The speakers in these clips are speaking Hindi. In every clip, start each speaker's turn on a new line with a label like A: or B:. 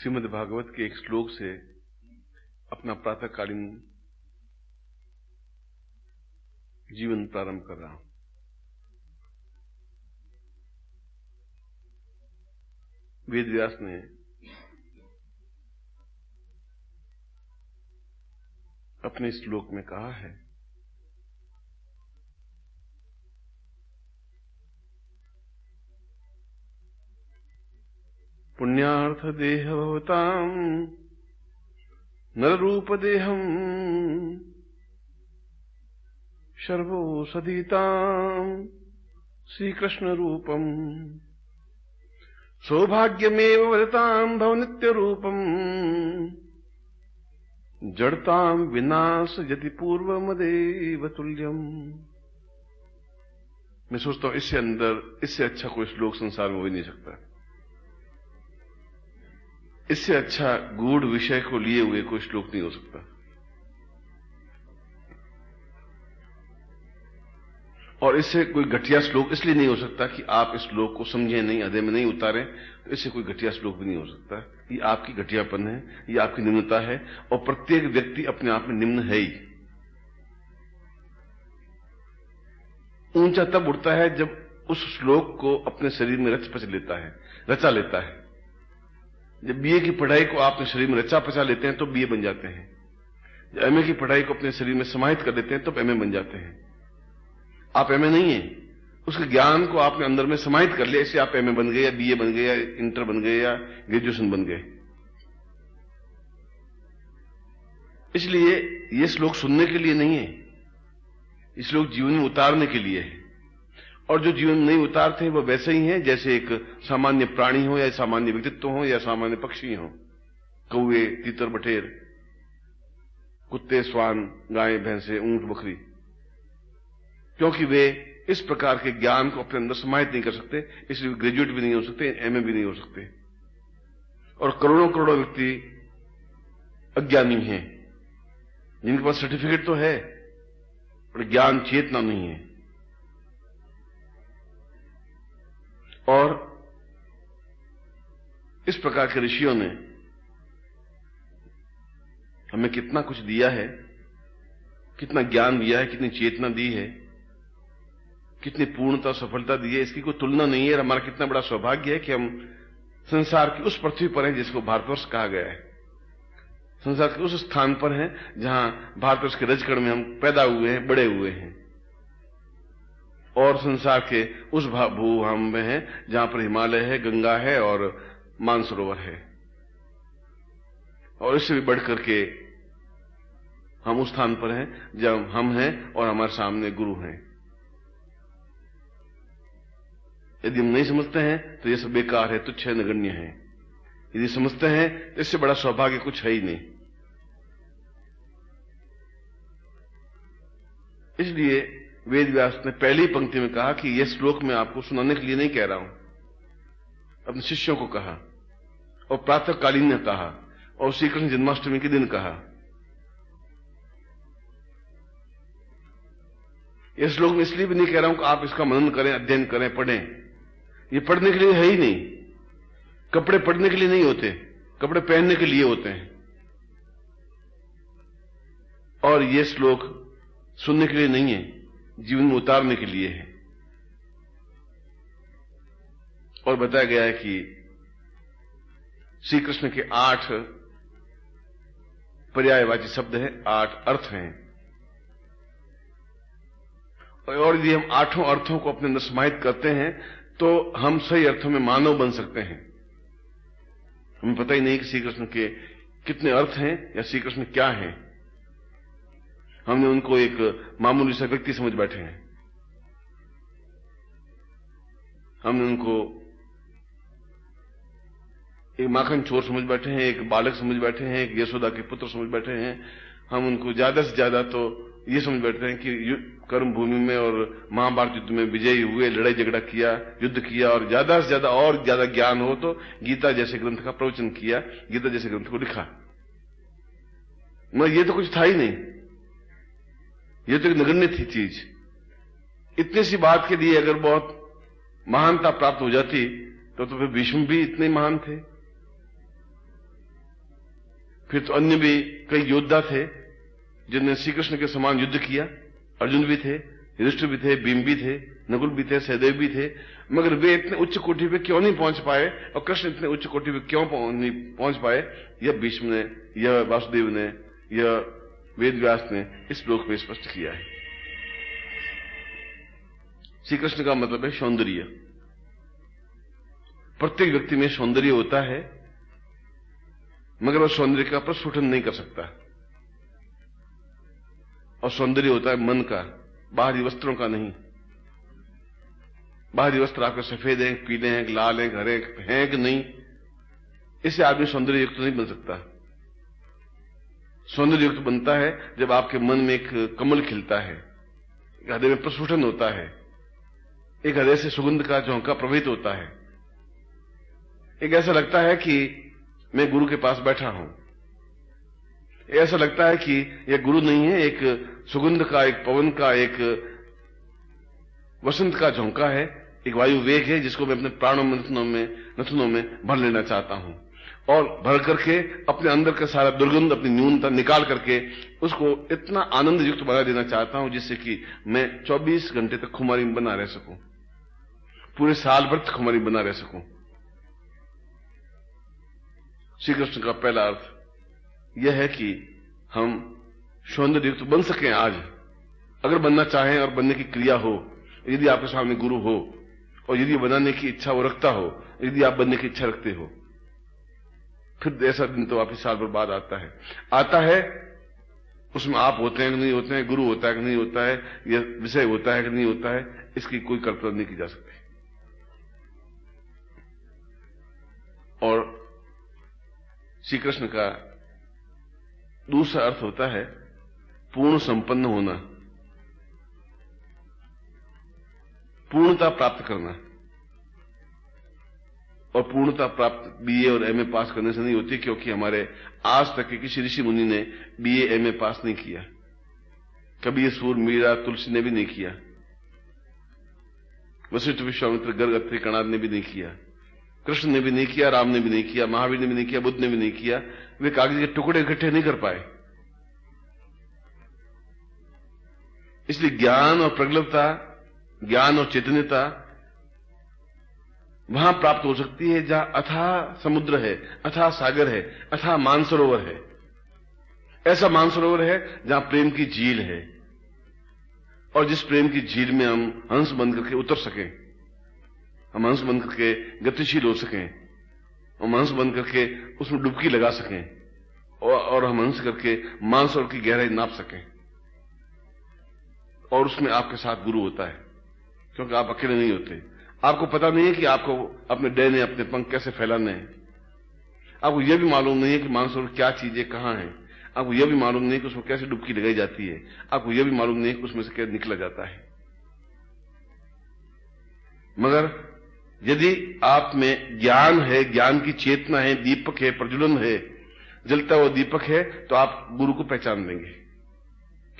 A: श्रीमद् भागवत के एक श्लोक से अपना प्रातःकालीन जीवन प्रारंभ कर रहा हूं। वेदव्यास ने अपने श्लोक में कहा है, पुण्यार्थ देह भवताम नररूप देहम शर्वो सदीताम श्रीकृष्ण रूपम सौभाग्यमेव वदताम भव नित्य रूपम जड़ताम विनाश यति पूर्व मदेव तुल्यम। मैं सोचता हूं इससे अच्छा कोई श्लोक संसार में हो ही नहीं सकता। इससे अच्छा गूढ़ विषय को लिए हुए कोई श्लोक नहीं हो सकता। और इससे कोई घटिया श्लोक इसलिए नहीं हो सकता कि आप इस श्लोक को समझें नहीं, हृदय में नहीं उतारें, तो इससे कोई घटिया श्लोक भी नहीं हो सकता। ये आपकी घटियापन है, ये आपकी निम्नता है, और प्रत्येक व्यक्ति अपने आप में निम्न है ही। ऊंचा तब उठता है जब उस श्लोक को अपने शरीर में रचा लेता है। जब बीए की पढ़ाई को आपने शरीर में रचा पचा लेते हैं तो बीए बन जाते हैं। जब एमए की पढ़ाई को अपने शरीर में समाहित कर देते हैं तो एमए बन जाते हैं। आप एमए नहीं है, उसके ज्ञान को आपने अंदर में समाहित कर लिया, इससे आप एमए बन गए या बीए बन गए या इंटर बन गए या ग्रेजुएशन बन गए। इसलिए यह श्लोक सुनने के लिए नहीं है, इस श्लोक जीवन में उतारने के लिए है। और जो जीवन में नहीं उतारते हैं वो वैसे ही हैं जैसे एक सामान्य प्राणी हो या सामान्य व्यक्तित्व हो या सामान्य पक्षी हो, कौवे, तीतर, बटेर, कुत्ते, स्वान, गाय, भैंसे, ऊंट, बकरी। क्योंकि वे इस प्रकार के ज्ञान को अपने अंदर समाहित नहीं कर सकते, इसलिए ग्रेजुएट भी नहीं हो सकते, एमए भी नहीं हो सकते। और करोड़ों करोड़ों व्यक्ति अज्ञानी हैं जिनके पास सर्टिफिकेट तो है पर ज्ञान चेतना नहीं है। और इस प्रकार के ऋषियों ने हमें कितना कुछ दिया है, कितना ज्ञान दिया है, कितनी चेतना दी है, कितनी पूर्णता सफलता दी है, इसकी कोई तुलना नहीं है। और हमारा कितना बड़ा सौभाग्य है कि हम संसार की उस पृथ्वी पर हैं जिसको भारतवर्ष कहा गया है। संसार के उस स्थान पर हैं जहां भारतवर्ष के रजकण में हम पैदा हुए हैं, बड़े हुए हैं। और संसार के उस भूभाग में है जहां पर हिमालय है, गंगा है और मानसरोवर है। और इससे भी बढ़कर के हम उस स्थान पर हैं जब हम हैं और हमारे सामने गुरु हैं। यदि हम नहीं समझते हैं तो यह सब बेकार है, तुच्छ है, नगण्य है। यदि समझते हैं तो इससे बड़ा सौभाग्य कुछ है ही नहीं। इसलिए वेदव्यास ने पहली पंक्ति में कहा कि यह श्लोक मैं आपको सुनाने के लिए नहीं कह रहा हूं, अपने शिष्यों को कहा और प्रातःकालीन ने कहा और श्री कृष्ण जन्माष्टमी के दिन कहा। यह श्लोक मैं इसलिए भी नहीं कह रहा हूं कि आप इसका मनन करें, अध्ययन करें, पढ़ें। ये पढ़ने के लिए है ही नहीं। कपड़े पढ़ने के लिए नहीं होते, कपड़े पहनने के लिए होते हैं। और यह श्लोक सुनने के लिए नहीं है, जीवन में उतारने के लिए है। और बताया गया है कि श्री कृष्ण के 8 पर्यायवाची शब्द हैं, 8 अर्थ हैं। और यदि हम 8 अर्थों को अपने अंदर समाहित करते हैं तो हम सही अर्थों में मानव बन सकते हैं। हमें पता ही नहीं कि श्री कृष्ण के कितने अर्थ हैं या श्री कृष्ण क्या हैं। हमने उनको एक मामूली सा व्यक्ति समझ बैठे हैं, हमने उनको एक माखन चोर समझ बैठे हैं, एक बालक समझ बैठे हैं, एक यशोदा के पुत्र समझ बैठे हैं। हम उनको ज्यादा से ज्यादा तो ये समझ बैठते हैं कि कर्म भूमि में और महाभारत युद्ध में विजयी हुए, लड़ाई झगड़ा किया, युद्ध किया, और ज्यादा से ज्यादा और ज्यादा ज्ञान हो तो गीता जैसे ग्रंथ का प्रवचन किया, गीता जैसे ग्रंथ को लिखा। मगर ये तो कुछ था ही नहीं, ये तो एक नगण्य थी चीज। इतनी सी बात के लिए अगर बहुत महानता प्राप्त हो जाती तो फिर भीष्म भी इतने महान थे। फिर तो अन्य भी कई योद्धा थे जिन्होंने श्री कृष्ण के समान युद्ध किया। अर्जुन भी थे, युधिष्ठिर भी थे, भीम भी थे, नकुल भी थे, सहदेव भी थे, मगर वे इतने उच्च कोटि पे क्यों नहीं पहुंच पाए और कृष्ण इतने उच्च कोटि पे क्यों नहीं पहुंच पाए, यह भीष्म ने, यह वासुदेव ने, यह वेदव्यास ने इस श्लोक में स्पष्ट किया है। श्री कृष्ण का मतलब है सौंदर्य। प्रत्येक व्यक्ति में सौंदर्य होता है, मगर वह सौंदर्य का प्रस्फुटन नहीं कर सकता। और सौंदर्य होता है मन का, बाहरी वस्त्रों का नहीं। बाहरी वस्त्र आपके सफेद हैं, पीले हैं, लाल हैं, हरे हैं कि नहीं, इससे आदमी सौंदर्य युक्त नहीं बन सकता। सौंदर्य युक्त बनता है जब आपके मन में एक कमल खिलता है, एक हृदय में प्रस्फुटन होता है, एक हृदय से सुगंध का झोंका प्रवहित होता है, एक ऐसा लगता है कि मैं गुरु के पास बैठा हूं, ऐसा लगता है कि यह गुरु नहीं है, एक सुगंध का, एक पवन का, एक वसंत का झोंका है, एक वायु वेग है जिसको मैं अपने प्राणों में, नथनों में भर लेना चाहता हूं और भर करके अपने अंदर का सारा दुर्गंध, अपनी न्यूनता निकाल करके उसको इतना आनंद युक्त बना देना चाहता हूं जिससे कि मैं 24 घंटे तक खुमारी में बना रह सकूं, पूरे साल भर तक खुमारी बना रह सकूं। श्री कृष्ण का पहला अर्थ यह है कि हम सौंदर्य युक्त बन सकें आज, अगर बनना चाहें और बनने की क्रिया हो, यदि आपके सामने गुरु हो और यदि बनाने की इच्छा वो रखता हो, यदि आप बनने की इच्छा रखते हो, फिर ऐसा दिन तो वापिस साल भर बाद आता है। उसमें आप होते हैं कि नहीं होते हैं, गुरु होता है कि नहीं होता है, यह विषय होता है कि नहीं होता है, इसकी कोई कल्पना नहीं की जा सकती। और श्री कृष्ण का दूसरा अर्थ होता है पूर्ण संपन्न होना, पूर्णता प्राप्त करना। और पूर्णता प्राप्त बीए और एमए पास करने से नहीं होती, क्योंकि हमारे आज तक के किसी ऋषि मुनि ने बीए एमए पास नहीं किया, कबीर, सूर, मीरा, तुलसी ने भी नहीं किया, वशिष्ठ, विश्वामित्र, गर्ग, अत्रि, कणाद ने भी नहीं किया, कृष्ण ने भी नहीं किया, राम ने भी नहीं किया, महावीर ने भी नहीं किया, बुद्ध ने भी नहीं किया। वे कागज के टुकड़े इकट्ठे नहीं कर पाए। इसलिए ज्ञान और प्रगल्भता, ज्ञान और चैतन्यता वहां प्राप्त हो सकती है जहां अथाह समुद्र है, अथाह सागर है, अथाह मानसरोवर है। ऐसा मानसरोवर है जहां प्रेम की झील है, और जिस प्रेम की झील में हम हंस बन करके उतर सकें, हम हंस बन करके गतिशील हो सकें, हम हंस बन करके उसमें डुबकी लगा सकें, और हम हंस करके मानसरोवर की गहराई नाप सकें। और उसमें आपके साथ गुरु होता है, क्योंकि आप अकेले नहीं होते। आपको पता नहीं है कि आपको अपने डैने, अपने पंख कैसे फैलाने हैं। आपको यह भी मालूम नहीं है कि मानसरोवर क्या चीज है, कहां है। आपको यह भी मालूम नहीं कि उसमें कैसे डुबकी लगाई जाती है। आपको यह भी मालूम नहीं कि उसमें से क्या निकला जाता है। मगर यदि आप में ज्ञान है, ज्ञान की चेतना है, दीपक है, प्रज्वलन है, जलता हुआ दीपक है, तो आप गुरु को पहचान लेंगे।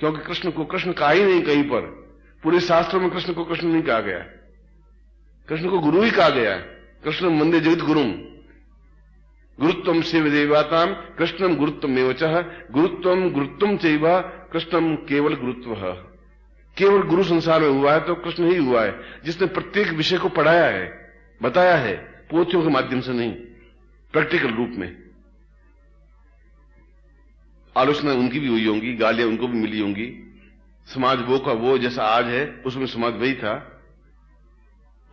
A: क्योंकि कृष्ण को कृष्ण कहा ही नहीं कहीं पर, पूरे शास्त्रों में कृष्ण को कृष्ण नहीं कहा गया, कृष्ण को गुरु ही कहा गया। कृष्ण वंदे जगत गुरुम, गुरुत्वम सेव देवाताम कृष्णम गुरुत्वम एवचः, गुरुत्वम गुरुत्वम चैव कृष्णम केवल गुरुत्व। केवल गुरु संसार में हुआ है तो कृष्ण ही हुआ है, जिसने प्रत्येक विषय को पढ़ाया है, बताया है, पोथियों के माध्यम से नहीं, प्रैक्टिकल रूप में। आलोचना उनकी भी हुई होंगी, गालियां उनको भी मिली होंगी। समाज वो का वो जैसा आज है, उसमें समाज वही था।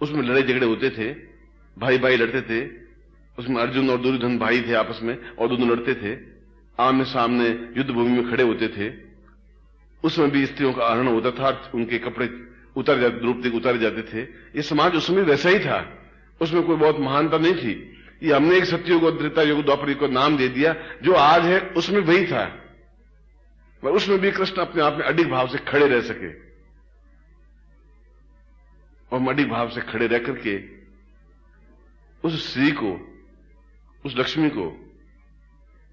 A: उसमें लड़ाई झगड़े होते थे, भाई भाई लड़ते थे। उसमें अर्जुन और दुर्योधन भाई थे आपस में, और दोनों लड़ते थे, आमने सामने युद्ध भूमि में खड़े होते थे। उसमें भी स्त्रियों का आहरण होता था, उनके कपड़े द्रौपदी उतारे जाते थे। ये समाज उसमें वैसा ही था, उसमें कोई बहुत महानता नहीं थी। ये हमने एक सत्ययुग और त्रेता युग, द्वापर युग को नाम दे दिया। जो आज है उसमें वही था, पर उसमें भी कृष्ण अपने आप में अडिग भाव से खड़े रह सके, और अडिग भाव से खड़े रह करके उस श्री को, उस लक्ष्मी को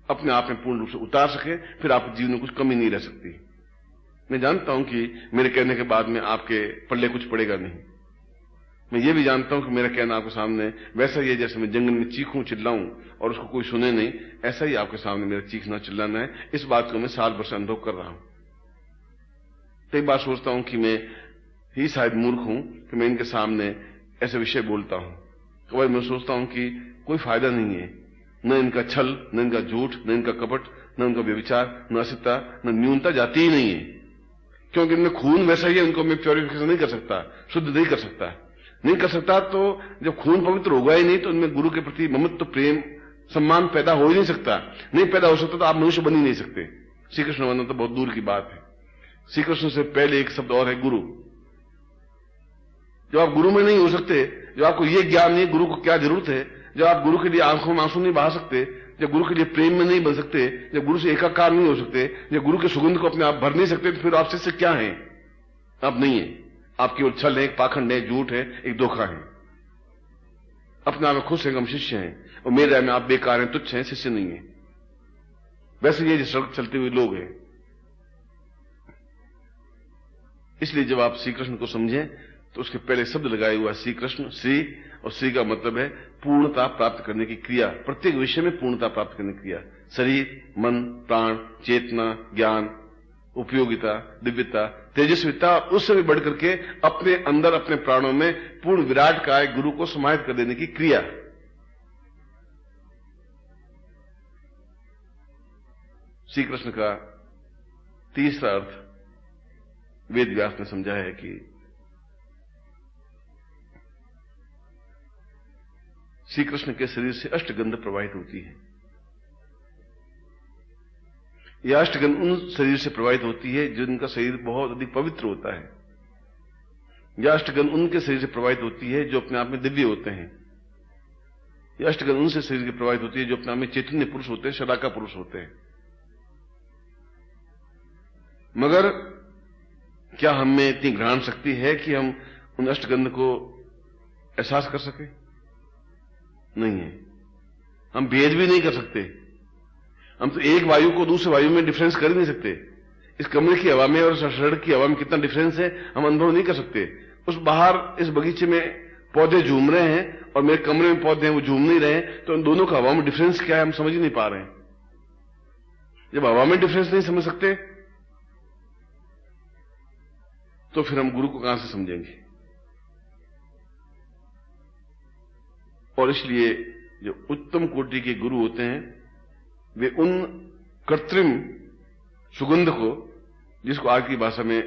A: अपने आप में पूर्ण रूप से उतार सके। फिर आपके जीवन में कुछ कमी नहीं रह सकती। मैं जानता हूं कि मेरे कहने के बाद में आपके पल्ले कुछ पड़ेगा नहीं, मैं ये भी जानता हूं कि मेरा कहना आपके सामने वैसा ही है जैसे मैं जंगल में चीखूं चिल्लाऊं और उसको कोई सुने नहीं, ऐसा ही आपके सामने मेरा चीखना चिल्लाना है। इस बात को मैं साल भर से अनुभव कर रहा हूं। कई बार सोचता हूं कि मैं ही शायद मूर्ख हूं कि मैं इनके सामने ऐसे विषय बोलता हूं। कई बार मैं सोचता हूं कि कोई फायदा नहीं है, न इनका छल, न इनका झूठ, न इनका कपट, न इनका व्यभिचार, न असिता, न न्यूनता जाती ही नहीं है, क्योंकि इनमें खून वैसा ही है, इनको मैं प्योरिफिकेशन नहीं कर सकता, शुद्ध नहीं कर सकता। नहीं कर सकता तो जब खून पवित्र होगा ही नहीं तो इनमें गुरु के प्रति ममत्व, प्रेम, सम्मान पैदा हो ही नहीं सकता। नहीं पैदा हो सकता तो आप मनुष्य बन ही नहीं सकते। श्री कृष्ण बनना तो बहुत दूर की बात है। श्री कृष्ण से पहले एक शब्द और है, गुरु। जब आप गुरु में नहीं हो सकते, जब आपको ये ज्ञान नहीं गुरु को क्या जरूरत है, जब आप गुरु के लिए आंखों में आंसू नहीं बहा सकते, जब गुरु के लिए प्रेम में नहीं बन सकते, जब गुरु से एकाकार नहीं हो सकते, जब गुरु के सुगंध को अपने आप भर नहीं सकते, तो फिर आप शिष्य क्या हैं? आप नहीं है। आप केवल छल है, एक पाखंड है, झूठ है, एक धोखा है। अपने आप में खुश हैं, हम शिष्य हैं, और मेरे में आप बेकार हैं, तुच्छ हैं, शिष्य नहीं है। वैसे ये जो सड़क चलते हुए लोग हैं। इसलिए जब आप श्री कृष्ण को समझें तो उसके पहले शब्द लगाए हुआ श्री कृष्ण, श्री, और श्री का मतलब है पूर्णता प्राप्त करने की क्रिया। प्रत्येक विषय में पूर्णता प्राप्त करने की क्रिया। शरीर, मन, प्राण, चेतना, ज्ञान, उपयोगिता, दिव्यता, तेजस्विता, उससे भी बढ़ करके अपने अंदर, अपने प्राणों में पूर्ण विराट काय गुरु को समाहित कर देने की क्रिया। श्री कृष्ण का तीसरा अर्थ वेद व्यास ने समझाया है कि श्री कृष्ण के शरीर से अष्टगंध प्रवाहित होती है। यह अष्टगंध उन शरीर से प्रवाहित होती है जिनका शरीर बहुत अधिक पवित्र होता है। यह अष्टगंध उनके शरीर से प्रवाहित होती है जो अपने आप में दिव्य होते हैं। यह अष्टगंध उनसे शरीर से प्रवाहित होती है जो अपने आप में चैतन्य पुरुष होते हैं, शलाका पुरुष होते हैं। मगर क्या हम में इतनी घ्राण शक्ति है कि हम उन अष्टगंध को एहसास कर सके? नहीं है। हम भेद भी नहीं कर सकते। हम तो एक वायु को दूसरे वायु में डिफरेंस कर ही नहीं सकते। इस कमरे की हवा में और सड़क की हवा में कितना डिफरेंस है हम अनुभव नहीं कर सकते। उस बाहर इस बगीचे में पौधे झूम रहे हैं और मेरे कमरे में पौधे हैं वो झूम नहीं रहे, तो इन दोनों का हवा में डिफरेंस क्या है हम समझ ही नहीं पा रहे हैं। जब हवा में डिफरेंस नहीं समझ सकते तो फिर हम गुरु को कहां से समझेंगे? और इसलिए जो उत्तम कोटि के गुरु होते हैं वे उन कृत्रिम सुगंध को, जिसको आज की भाषा में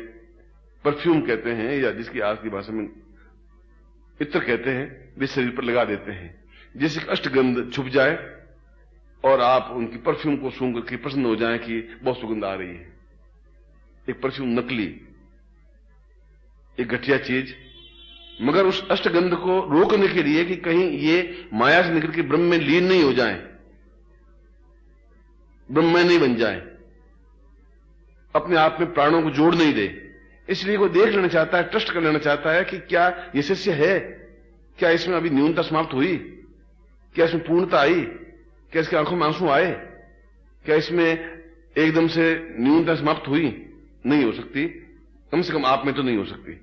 A: परफ्यूम कहते हैं या जिसकी आज की भाषा में इत्र कहते हैं, वे शरीर पर लगा देते हैं, जिससे अष्टगंध छुप जाए और आप उनकी परफ्यूम को सूंघ करके प्रसन्न हो जाएं कि बहुत सुगंध आ रही है। एक परफ्यूम नकली, एक घटिया चीज, मगर उस अष्टगंध को रोकने के लिए कि कहीं ये माया से निकल के ब्रह्म में लीन नहीं हो जाए, ब्रह्म में नहीं बन जाए, अपने आप में प्राणों को जोड़ नहीं दे, इसलिए वो देख लेना चाहता है, ट्रस्ट कर लेना चाहता है कि क्या ये शिष्य है, क्या इसमें अभी न्यूनता समाप्त हुई, क्या इसमें पूर्णता आई, क्या इसकी आंखों में आंसू आए, क्या इसमें एकदम से न्यूनता समाप्त हुई? नहीं हो सकती, कम से कम आप में तो नहीं हो सकती।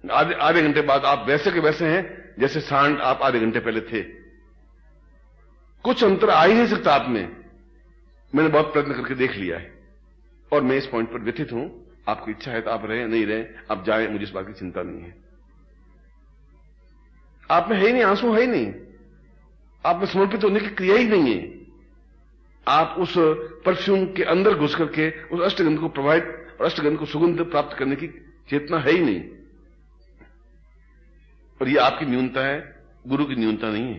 A: आधे घंटे बाद आप वैसे के वैसे हैं जैसे सांड आप आधे घंटे पहले थे। कुछ अंतर आ ही नहीं सकता आप में। मैंने बहुत प्रयत्न करके देख लिया है और मैं इस पॉइंट पर व्यथित हूं। आपकी इच्छा है तो आप रहे, नहीं रहे आप जाएं, मुझे इस बात की चिंता नहीं है। आप में है ही नहीं, आंसू है ही नहीं, आप में समर्पित होने की क्रिया ही नहीं है। आप उस परफ्यूम के अंदर घुस करके उस अष्टगंध को प्रभावित और अष्टगंध को सुगंध प्राप्त करने की चेतना है ही नहीं। और ये आपकी न्यूनता है, गुरु की न्यूनता नहीं है।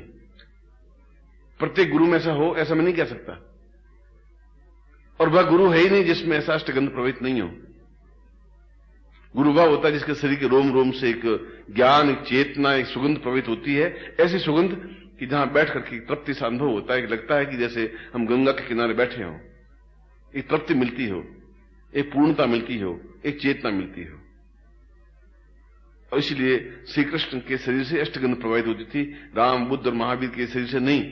A: प्रत्येक गुरु में ऐसा हो ऐसा मैं नहीं कह सकता, और वह गुरु है ही नहीं जिसमें ऐसा अष्टगंध प्रभावित नहीं हो। गुरु वह होता है जिसके शरीर के रोम रोम से एक ज्ञान, एक चेतना, एक सुगंध प्रभावित होती है, ऐसी सुगंध कि जहां बैठ करके तृप्ति सा अनुभव होता है, लगता है कि जैसे हम गंगा के किनारे बैठे हों, एक तृप्ति मिलती हो, एक पूर्णता मिलती हो, एक चेतना मिलती हो। और इसलिए श्री कृष्ण के शरीर से अष्टगंध प्रभावित होती थी, राम, बुद्ध और महावीर के शरीर से नहीं।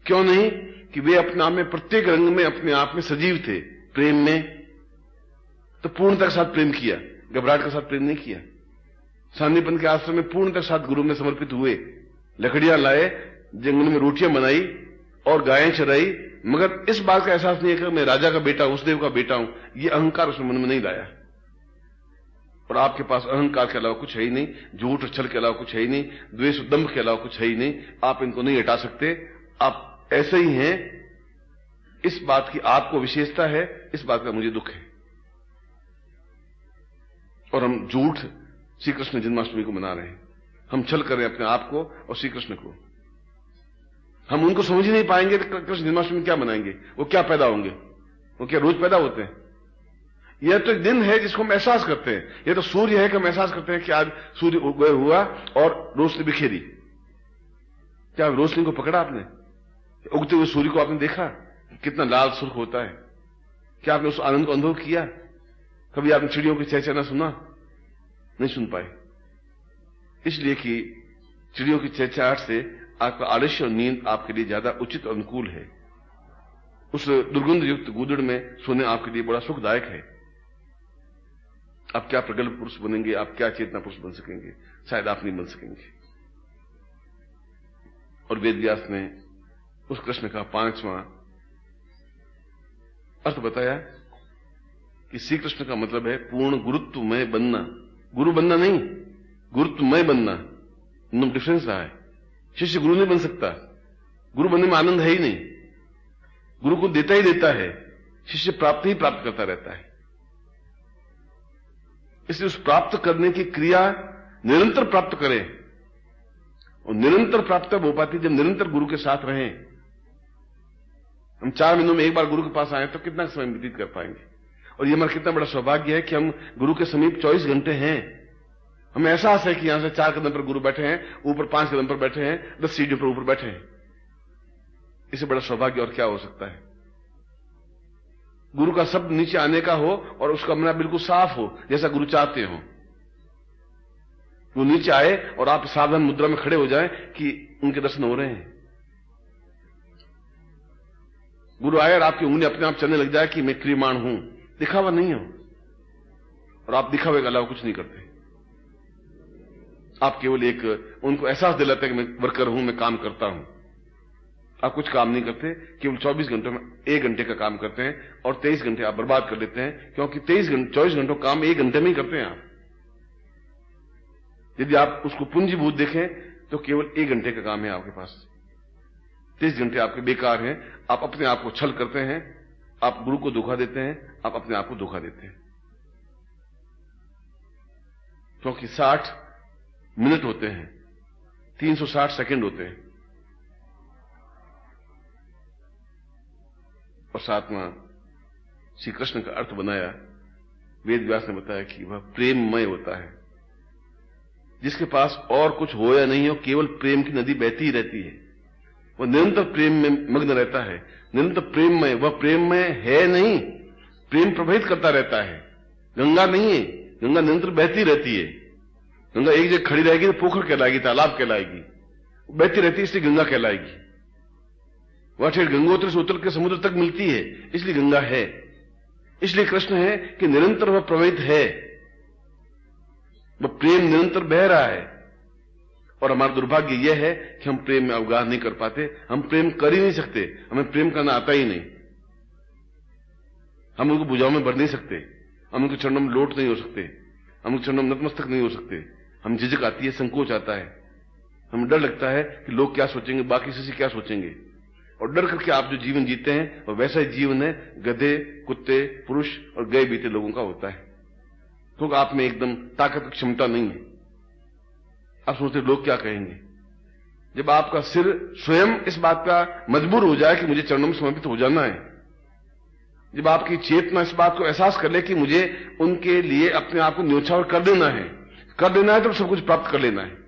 A: क्यों नहीं? कि वे अपने आप में प्रत्येक रंग में अपने आप में सजीव थे। प्रेम में तो पूर्णता के साथ प्रेम किया, घबराहट के साथ प्रेम नहीं किया। सांदीपन के आश्रम में पूर्णतः साथ गुरु में समर्पित हुए, लकड़ियां लाए, जंगल में रोटियां बनाई और गायें चराई, मगर इस बात का एहसास नहीं है कि मैं राजा का बेटा, उस देव का बेटा हूं। ये अहंकार उसने मन में नहीं लाया। और आपके पास अहंकार के अलावा कुछ है ही नहीं, झूठ और छल के अलावा कुछ है ही नहीं, द्वेष और दंभ के अलावा कुछ है ही नहीं। आप इनको नहीं हटा सकते। आप ऐसे ही हैं। इस बात की आपको विशेषता है, इस बात का मुझे दुख है। और हम झूठ श्री कृष्ण जन्माष्टमी को मना रहे हैं, हम छल कर रहे हैं अपने आप को और श्री कृष्ण को। हम उनको समझ ही नहीं पाएंगे तो कृष्ण जन्माष्टमी क्या मनाएंगे? वो क्या पैदा होंगे? वो क्या रोज पैदा होते हैं? यह तो एक दिन है जिसको हम एहसास करते हैं। यह तो सूर्य है कि हम एहसास करते हैं कि आज सूर्य उदय हुआ और रोशनी बिखेरी। क्या रोशनी को पकड़ा आपने? उगते हुए सूर्य को आपने देखा कितना लाल सुर्ख होता है? क्या आपने उस आनंद को अनुभव किया? कभी आपने चिड़ियों की चहचहाना सुना? नहीं सुन पाए, इसलिए कि चिड़ियों की चहचहाहट से आपका आलस्य और नींद आपके लिए ज्यादा उचित और अनुकूल है। उस दुर्गंध युक्त गूदड़ में सोने आपके लिए बड़ा सुखदायक है। आप क्या प्रगल्भ पुरुष बनेंगे, आप क्या चेतना पुरुष बन सकेंगे? शायद आप नहीं बन सकेंगे। और वेद व्यास ने उस कृष्ण का 5वां अर्थ बताया कि श्री कृष्ण का मतलब है पूर्ण गुरुत्वमय बनना। गुरु बनना नहीं, गुरुत्वमय बनना। इनमें डिफरेंस रहा है। शिष्य गुरु नहीं बन सकता, गुरु बनने में आनंद है ही नहीं। गुरु को देता ही देता है, शिष्य प्राप्त ही प्राप्त करता रहता है। इसलिए उस प्राप्त करने की क्रिया निरंतर प्राप्त करें। और निरंतर प्राप्त हो पाती जब निरंतर गुरु के साथ रहें। हम 4 महीनों में एक बार गुरु के पास आए तो कितना समय व्यतीत कर पाएंगे? और ये हमारा कितना बड़ा सौभाग्य है कि हम गुरु के समीप 24 घंटे हैं। हमें एहसास है कि यहां से 4 कदम पर गुरु बैठे हैं, ऊपर 5 कदम पर बैठे हैं, 10 सीढ़ियों पर ऊपर बैठे हैं। इससे बड़ा सौभाग्य और क्या हो सकता है? गुरु का शब्द नीचे आने का हो और उसका मन बिल्कुल साफ हो, जैसा गुरु चाहते हो। वो नीचे आए और आप सावधान मुद्रा में खड़े हो जाएं कि उनके दर्शन हो रहे हैं। गुरु आए और आपकी उंगली अपने आप चलने लग जाए कि मैं क्रियमाण हूं। दिखावा नहीं हो, और आप दिखावे के अलावा कुछ नहीं करते। आप केवल एक उनको एहसास दिलाते हैं कि मैं वर्कर हूं, मैं काम करता हूं। आप कुछ काम नहीं करते, केवल 24 घंटों में 1 घंटे का काम करते हैं और 23 घंटे आप बर्बाद कर लेते हैं, क्योंकि 24 घंटों काम 1 घंटे में ही करते हैं आप। यदि आप उसको पूंजीभूत देखें तो केवल 1 घंटे का काम है आपके पास। 23 घंटे आपके बेकार हैं। आप अपने आप को छल करते हैं, आप गुरु को धोखा देते हैं, आप अपने आप को धोखा देते हैं। क्योंकि 60 मिनट होते हैं, 360 सेकंड होते हैं। और 7वां श्री कृष्ण का अर्थ बनाया, वेद व्यास ने बताया कि वह प्रेममय होता है। जिसके पास और कुछ हो या नहीं हो, केवल प्रेम की नदी बहती ही रहती है। वह निरंतर प्रेम में मग्न रहता है, निरंतर प्रेममय। वह प्रेममय है नहीं, प्रेम प्रभावित करता रहता है। गंगा नहीं है, गंगा निरंतर बहती रहती है। गंगा एक जगह खड़ी रहेगी तो पोखर कहलाएगी, तालाब कहलाएगी। बहती रहती है इसलिए गंगा कहलाएगी। वह ठेठ गंगोत्री से उतर के समुद्र तक मिलती है, इसलिए गंगा है। इसलिए कृष्ण है कि निरंतर वह प्रवाहित है, वह प्रेम निरंतर बह रहा है। और हमारा दुर्भाग्य यह है कि हम प्रेम में अवगाह नहीं कर पाते। हम प्रेम कर ही नहीं सकते, हमें प्रेम करना आता ही नहीं। हम उनको भुजाओं में भर नहीं सकते, हम उनके चरणों में लोट नहीं हो सकते, हम उनके चरणों में नतमस्तक नहीं हो सकते। हम झिझक आती है, संकोच आता है, हमें डर लगता है कि लोग क्या सोचेंगे, बाकी किसी क्या सोचेंगे। और डर करके आप जो जीवन जीते हैं वो वैसा ही जीवन है गधे, कुत्ते, पुरुष और गए बीते लोगों का होता है। क्योंकि आप में एकदम ताकत की क्षमता नहीं है। आप सोचते लोग क्या कहेंगे। जब आपका सिर स्वयं इस बात का मजबूर हो जाए कि मुझे चरणों में समर्पित हो जाना है, जब आपकी चेतना इस बात को एहसास कर ले कि मुझे उनके लिए अपने आप को न्योछावर कर देना है तो सब कुछ प्राप्त कर लेना है।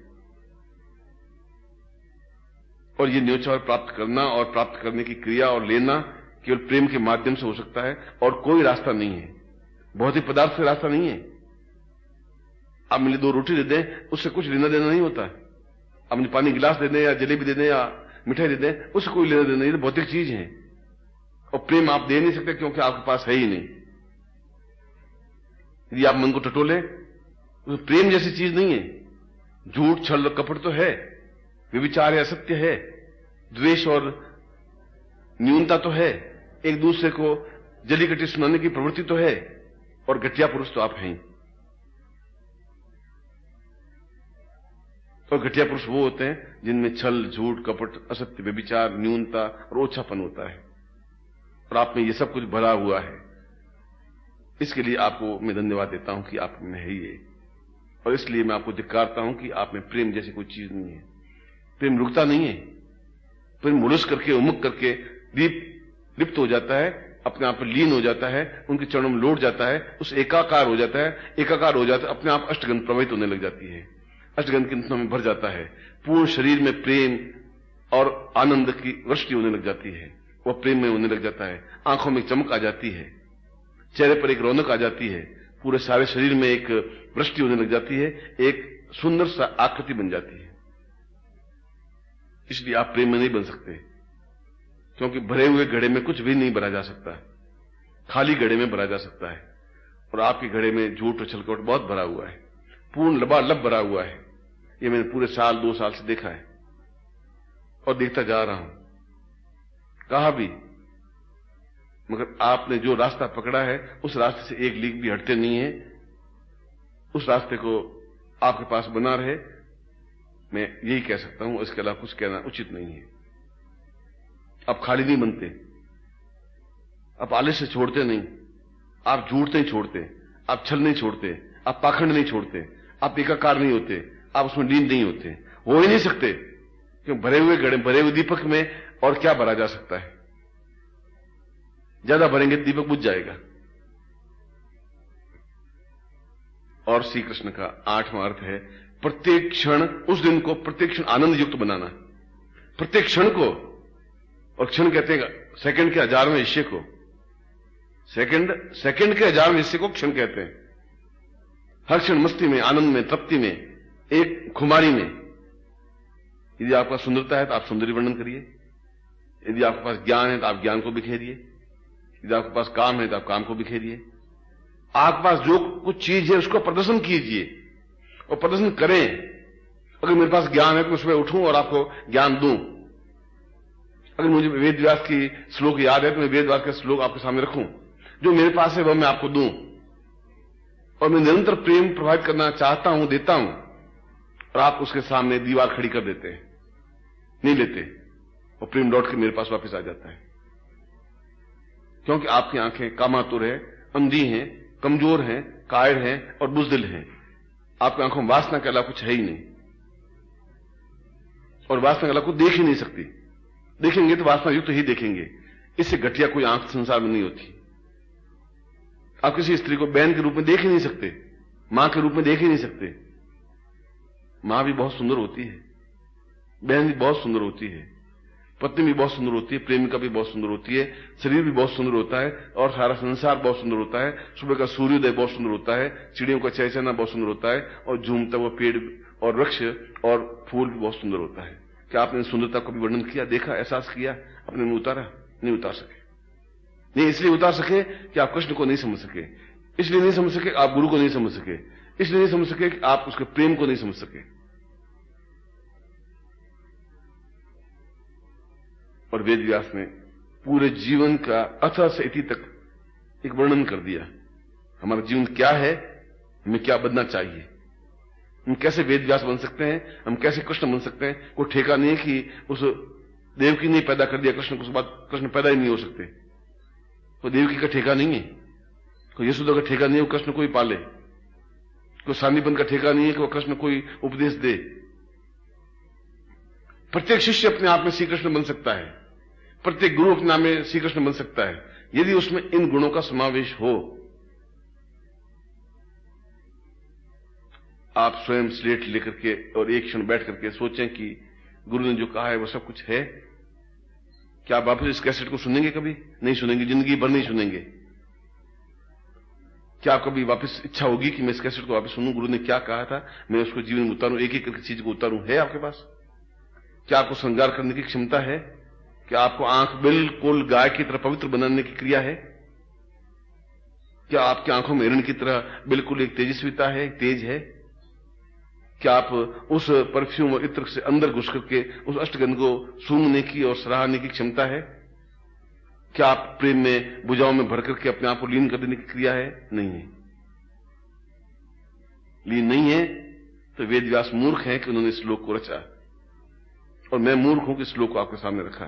A: और ये न्योछावर प्राप्त करना और प्राप्त करने की क्रिया और लेना केवल प्रेम के माध्यम से हो सकता है, और कोई रास्ता नहीं है। भौतिक पदार्थ से रास्ता नहीं है। आप मुझे 2 रोटी दे दें, उससे कुछ लेना देना नहीं होता है। आप मुझे पानी गिलास दे दें या जलेबी दे दें या मिठाई दे दें, उससे कोई लेना देना नहीं। ये भौतिक चीज है। और प्रेम आप दे नहीं सकते क्योंकि आपके पास है ही नहीं। यदि आप मन को टटोले उसमें प्रेम जैसी चीज नहीं है। झूठ, छल, कपट तो है, व्यभिचार है, असत्य है, द्वेष और न्यूनता तो है, एक दूसरे को जली कटी सुनाने की प्रवृत्ति तो है, और घटिया पुरुष तो आप हैं। और घटिया पुरुष वो होते हैं जिनमें छल, झूठ, कपट, असत्य, व्यभिचार, न्यूनता और ओछापन होता है, और आप में ये सब कुछ भरा हुआ है। इसके लिए आपको मैं धन्यवाद देता हूं कि आप में है ये, और इसलिए मैं आपको धिक्कारता हूं कि आप में प्रेम जैसी कोई चीज नहीं है। प्रेम रुकता नहीं है, प्रेम मुलस करके, उमुक करके लिप्त हो जाता है, अपने आप में लीन हो जाता है, उनके चरणों में लौट जाता है, उस एकाकार हो जाता है, अपने आप अष्टगंध प्रवाहित होने लग जाती है, अष्टगंध की नदियों में भर जाता है, पूर्ण शरीर में प्रेम और आनंद की वृष्टि होने लग जाती है, वह प्रेम में होने लग जाता है, आंखों में चमक आ जाती है, चेहरे पर एक रौनक आ जाती है, पूरे सारे शरीर में एक वृष्टि होने लग जाती है, एक सुंदर सा आकृति बन जाती है। इसलिए आप प्रेम में नहीं बन सकते, क्योंकि भरे हुए घड़े में कुछ भी नहीं भरा जा सकता, खाली घड़े में भरा जा सकता है, और आपके घड़े में झूठ और छलकपट बहुत भरा हुआ है, पूर्ण लबालब भरा हुआ है। ये मैंने पूरे साल 2 साल से देखा है और देखता जा रहा हूं, कहा भी, मगर आपने जो रास्ता पकड़ा है उस रास्ते से एक लीक भी हटते नहीं है, उस रास्ते को आपके पास बना रहे, मैं यही कह सकता हूं, इसके अलावा कुछ कहना उचित नहीं है। आप खाली नहीं बनते, आप आलस्य छोड़ते नहीं, आप झूठ नहीं छोड़ते, आप छल नहीं छोड़ते, आप पाखंड नहीं छोड़ते, आप एकाकार नहीं होते, आप उसमें लीन नहीं होते, हो ही नहीं सकते, क्यों भरे हुए घड़े, भरे हुए दीपक में और क्या भरा जा सकता है? ज्यादा भरेंगे दीपक बुझ जाएगा। और श्री कृष्ण का 8वां अर्थ है प्रत्येक क्षण, उस दिन को प्रत्येक क्षण आनंद युक्त बनाना, प्रत्येक क्षण को, और क्षण कहते हैं सेकंड के 1000वें हिस्से को, सेकंड के 1000वें हिस्से को क्षण कहते हैं। हर क्षण मस्ती में, आनंद में, तृप्ति में, एक खुमारी में। यदि आपका सुंदरता है तो आप सौंदर्य वर्णन करिए, यदि आपके पास ज्ञान है तो आप ज्ञान को बिखेरिए, यदि आपके पास काम है तो आप काम को बिखेरिए, आपके पास जो कुछ चीज है उसको प्रदर्शन कीजिए और प्रदर्शन करें। अगर मेरे पास ज्ञान है तो मैं सुबह उठूं और आपको ज्ञान दूं, अगर मुझे वेद व्यास की श्लोक याद है तो मैं वेद व्यास के श्लोक आपके सामने रखूं, जो मेरे पास है वह मैं आपको दूं, और मैं निरंतर प्रेम प्रभावित करना चाहता हूं, देता हूं, और आप उसके सामने दीवार खड़ी कर देते हैं, नहीं लेते, और प्रेम लौट के मेरे पास वापस आ जाता है, क्योंकि आपकी आंखें कामातुर है, अंधी हैं, कमजोर हैं, कायर हैं और बुज़दिल हैं। आपकी आंखों में वासना के अलावा कुछ है ही नहीं, और वासना के अलावा कुछ देख ही नहीं सकती, देखेंगे तो वासना युक्त ही देखेंगे, इससे घटिया कोई आंख संसार में नहीं होती। आप किसी स्त्री को बहन के रूप में देख ही नहीं सकते, मां के रूप में देख ही नहीं सकते। मां भी बहुत सुंदर होती है, बहन भी बहुत सुंदर होती है, पत्नी भी बहुत सुंदर होती है, प्रेमिका भी बहुत सुंदर होती है, शरीर भी बहुत सुंदर होता है, और सारा संसार बहुत सुंदर होता है। सुबह का सूर्योदय बहुत सुंदर होता है, चिड़ियों का चहचहाना बहुत सुंदर होता है, और झूमता हुआ पेड़ और वृक्ष और फूल भी बहुत सुंदर होता है। क्या आपने सुंदरता को भी वर्णन किया, देखा, एहसास किया, अपने में उतारा? नहीं उतार सके। नहीं इसलिए उतार सके कि आप कृष्ण को नहीं समझ सके, इसलिए नहीं समझ सके आप गुरु को नहीं समझ सके, इसलिए नहीं समझ सके कि आप उसके प्रेम को नहीं समझ सके। और वेद व्यास ने पूरे जीवन का अथ से इति तक एक वर्णन कर दिया, हमारा जीवन क्या है, हमें क्या बनना चाहिए, हम कैसे वेद व्यास बन सकते हैं, हम कैसे कृष्ण बन सकते हैं। कोई ठेका नहीं है कि उस देवकी ने पैदा कर दिया कृष्ण को, उसके बाद कृष्ण पैदा ही नहीं हो सकते। कोई देवकी का ठेका नहीं है, कोई यशोदा का ठेका नहीं है वो कृष्ण को ही पाले, कोई सानीपन का ठेका नहीं है कि वो कृष्ण को ही उपदेश दे। प्रत्येक शिष्य अपने आप में श्री कृष्ण बन सकता है, प्रत्येक गुरु अपने आप में श्री कृष्ण बन सकता है, यदि उसमें इन गुणों का समावेश हो। आप स्वयं स्लेट लेकर के और एक क्षण बैठ करके सोचें कि गुरु ने जो कहा है वो सब कुछ है। क्या आप वापस इस कैसेट को सुनेंगे? कभी नहीं सुनेंगे, जिंदगी भर नहीं सुनेंगे। क्या आप कभी वापस इच्छा होगी कि मैं इस कैसेट को वापस सुनूं, गुरु ने क्या कहा था, मैं उसको जीवन में उतारूं, एक एक करके चीज को उतारूं? है आपके पास? क्या आपको श्रृंगार करने की क्षमता है? क्या आपको आंख बिल्कुल गाय की तरह पवित्र बनाने की क्रिया है? क्या आपकी आंखों में हिरण की तरह बिल्कुल एक तेजस्विता है, एक तेज है? क्या आप उस परफ्यूम और इत्र से अंदर घुस करके उस अष्टगंध को सूंघने की और सराहने की क्षमता है? क्या आप प्रेम में भुजाओं में भर करके अपने आप को लीन कर देने की क्रिया है? नहीं है। लीन नहीं है तो वेद व्यास मूर्ख हैं कि उन्होंने इस श्लोक को रचा, और मैं मूर्ख हूं कि इस श्लोक को आपके सामने रखा।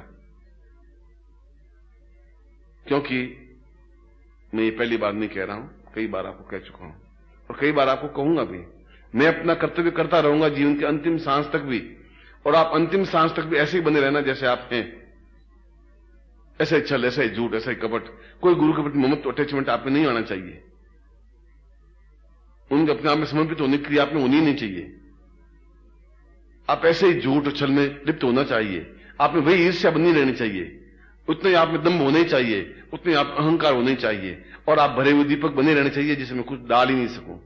A: क्योंकि मैं ये पहली बार नहीं कह रहा हूं, कई बार आपको कह चुका हूं और कई बार आपको कहूंगा भी। मैं अपना कर्तव्य करता रहूंगा जीवन के अंतिम सांस तक भी, और आप अंतिम सांस तक भी ऐसे ही बने रहना जैसे आप हैं। ऐसा ही छल, ऐसा ही झूठ, ऐसा ही कपट, कोई गुरु के प्रति ममत्व अटैचमेंट आप में नहीं आना चाहिए। उनके अपने आप में समर्पित होने की आप में होनी नहीं चाहिए। आप ऐसे ही झूठ और छल में लिप्त होना चाहिए। आप में वही ईर्ष्या बनी रहनी चाहिए, उतने आप में दम्भ होने चाहिए, उतने आप अहंकार होने चाहिए, और आप भरे हुए दीपक बने रहने चाहिए जिसमें कुछ डाल ही नहीं सकूं।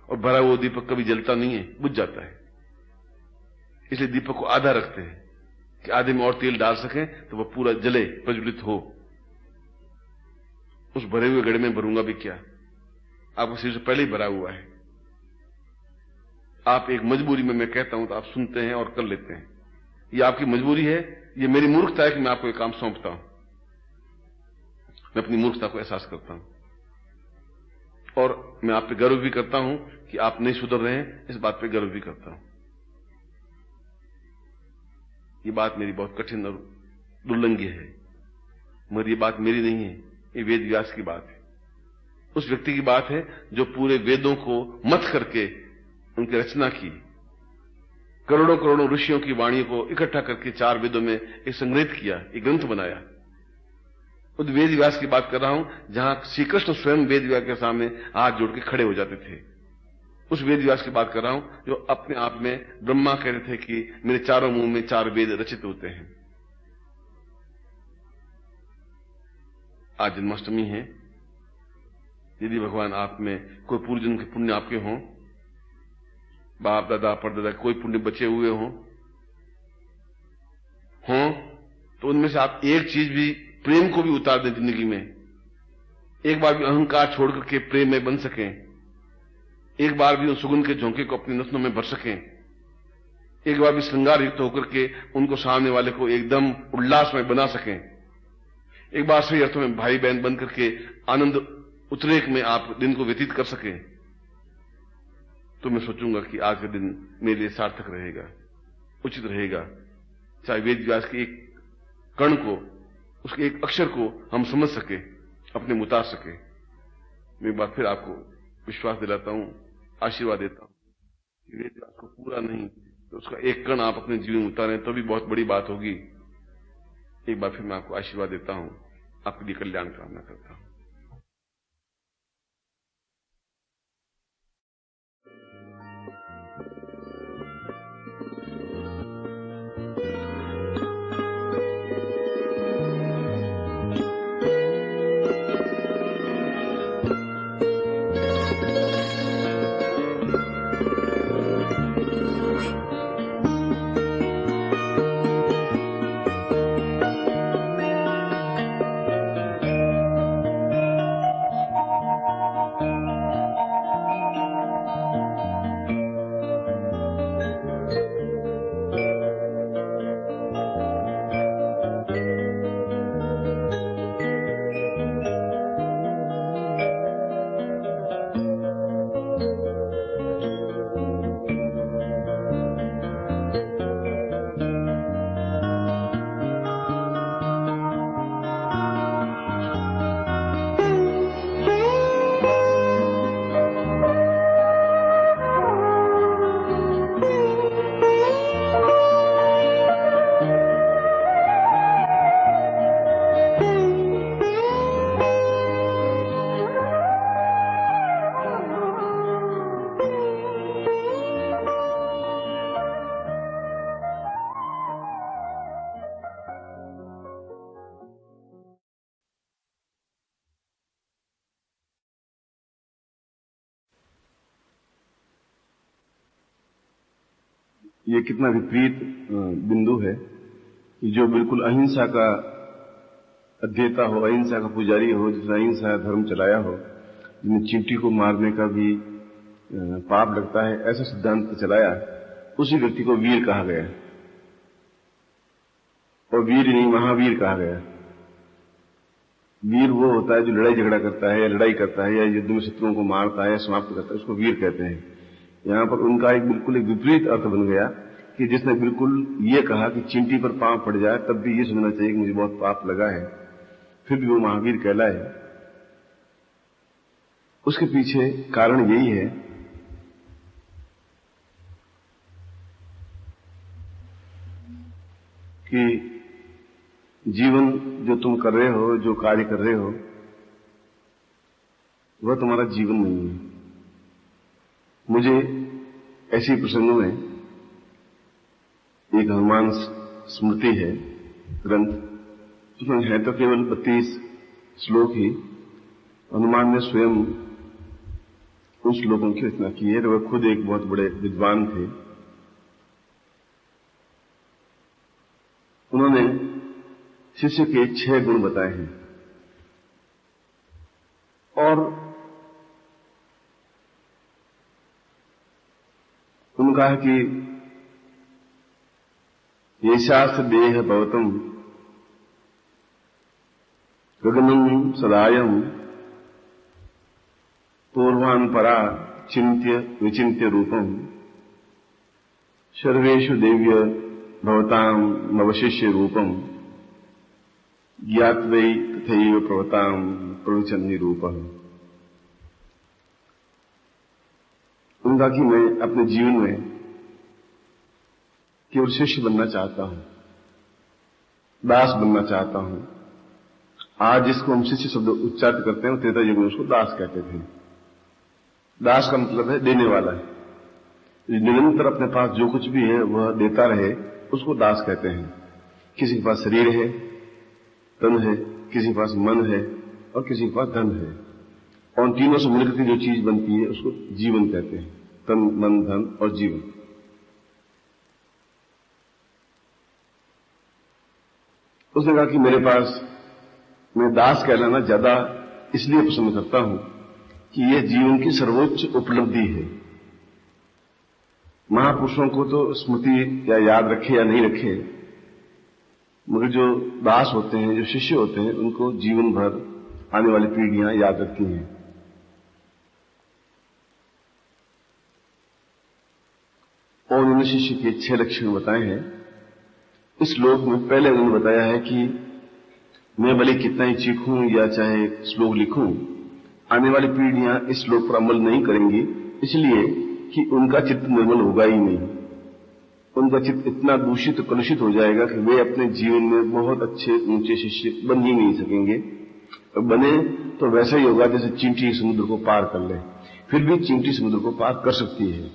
A: और भरा हुआ दीपक कभी जलता नहीं है, बुझ जाता है। इसलिए दीपक को आधा रखते हैं कि आधे में और तेल डाल सकें तो वह पूरा जले, प्रज्वलित हो। उस भरे हुए घड़े में भरूंगा भी क्या? आपको सिर से पहले ही भरा हुआ है। आप एक मजबूरी में मैं कहता हूं तो आप सुनते हैं और कर लेते हैं। ये आपकी मजबूरी है, ये मेरी मूर्खता है कि मैं आपको ये काम सौंपता हूं। मैं अपनी मूर्खता को एहसास करता हूं और मैं आप पे गर्व भी करता हूं कि आप नहीं सुधर रहे हैं, इस बात पे गर्व भी करता हूं। ये बात मेरी बहुत कठिन और दुर्लंघ्य है, मगर ये बात मेरी नहीं है, ये वेद व्यास की बात है। उस व्यक्ति की बात है जो पूरे वेदों को मथ करके उनकी रचना की, करोड़ों करोड़ों ऋषियों की वाणी को इकट्ठा करके 4 वेदों में एक संग्रहित किया, एक ग्रंथ बनाया। उस वेद व्यास की बात कर रहा हूं जहां श्री कृष्ण स्वयं वेद व्यास के सामने हाथ जोड़ के खड़े हो जाते थे। उस वेद व्यास की बात कर रहा हूं जो अपने आप में ब्रह्मा कहते थे कि मेरे चारों मुंह में 4 वेद रचित होते हैं। आज जन्माष्टमी है। यदि भगवान आप में कोई पूर्वजन्म के पुण्य आपके हों, बाप दादा परदादा कोई पुण्य बचे हुए हों, तो उनमें से आप एक चीज भी, प्रेम को भी उतार दें जिंदगी में। एक बार भी अहंकार छोड़ करके प्रेम में बन सकें, एक बार भी उन सुगंध के झोंके को अपनी नसों में भर सकें, एक बार भी श्रृंगार युक्त होकर के उनको सामने वाले को एकदम उल्लास में बना सकें, एक बार सही अर्थों में भाई बहन बन करके आनंद उद्रेक में आप दिन को व्यतीत कर सकें, तो मैं सोचूंगा कि आज का दिन मेरे लिए सार्थक रहेगा, उचित रहेगा। चाहे वेद व्यास के एक कण को, उसके एक अक्षर को हम समझ सके, अपने में उतार सके। मैं एक बार फिर आपको विश्वास दिलाता हूं, आशीर्वाद देता हूं कि वेद व्यास को पूरा नहीं तो उसका एक कण आप अपने जीवन में उतारें तो भी बहुत बड़ी बात होगी। एक बार फिर मैं आपको आशीर्वाद देता हूं, आपके लिए कल्याण कामना करता हूं।
B: ये कितना विपरीत बिंदु है कि जो बिल्कुल अहिंसा का अध्येता हो, अहिंसा का पुजारी हो, जिसने अहिंसा धर्म चलाया हो, जिन्हें चींटी को मारने का भी पाप लगता है, ऐसा सिद्धांत चलाया, उसी व्यक्ति को वीर कहा गया। और वीर नहीं, महावीर कहा गया। वीर वो होता है जो लड़ाई झगड़ा करता है, या लड़ाई करता है, या युद्ध में शत्रुओं को मारता है या समाप्त करता है, उसको वीर कहते हैं। यहां पर उनका बिल्कुल एक विपरीत अर्थ बन गया कि जिसने बिल्कुल ये कहा कि चींटी पर पांव पड़ जाए तब भी ये समझना चाहिए कि मुझे बहुत पाप लगा है, फिर भी वो महावीर कहलाए। उसके पीछे कारण यही है कि जीवन जो तुम कर रहे हो, जो कार्य कर रहे हो, वह तुम्हारा जीवन नहीं है। मुझे ऐसे प्रसंगों में एक हनुमान स्मृति है ग्रंथ, उसमें है तो केवल 32 श्लोक ही। हनुमान ने स्वयं उन श्लोकों की रचना की है। वह खुद एक बहुत बड़े विद्वान थे। उन्होंने शिष्य के 6 गुण बताए हैं और उन्होंने कहा कि ये शास्त्र देह भवतम गगनम सदायम पूर्वान परा चिंत्य विचिंत्य रूपम सर्वेषु देव्य भवताम नवशिष्य रूपम ज्ञात्वै तथैव प्रभताम प्रवचन्नि रूपम। उनका कि मैं अपने जीवन में केवल शिष्य बनना चाहता हूं, दास बनना चाहता हूं। आज जिसको हम शिष्य शब्द उच्चारित करते हैं, त्रेता युग में उसको दास कहते थे। दास का मतलब है देने वाला है, निरंतर अपने पास जो कुछ भी है वह देता रहे, उसको दास कहते हैं। किसी के पास शरीर है, तन है, किसी के पास मन है और किसी के पास धन है, और तीनों से मिलकर जो चीज बनती है उसको जीवन कहते हैं। तन, मन, धन और जीवन। उसने कहा कि मेरे पास मैं दास कहलाना ज्यादा इसलिए पसंद करता हूं कि यह जीवन की सर्वोच्च उपलब्धि है। महापुरुषों को तो स्मृति या याद रखे या नहीं रखे, मगर जो दास होते हैं, जो शिष्य होते हैं, उनको जीवन भर आने वाली पीढ़ियां याद रखती हैं। और उन्होंने शिष्य के 6 लक्षण बताए हैं। इस श्लोक में पहले उन्होंने बताया है कि मैं भले कितना ही चीखूं या चाहे श्लोक लिखूं, आने वाली पीढ़ियां इस श्लोक पर अमल नहीं करेंगी, इसलिए कि उनका चित्त निर्मल होगा ही नहीं। उनका चित्त इतना दूषित कलुषित हो जाएगा कि वे अपने जीवन में बहुत अच्छे ऊंचे शिष्य बन ही नहीं सकेंगे। बने तो वैसा ही होगा जैसे चींटी समुद्र को पार कर ले। फिर भी चींटी समुद्र को पार कर सकती है।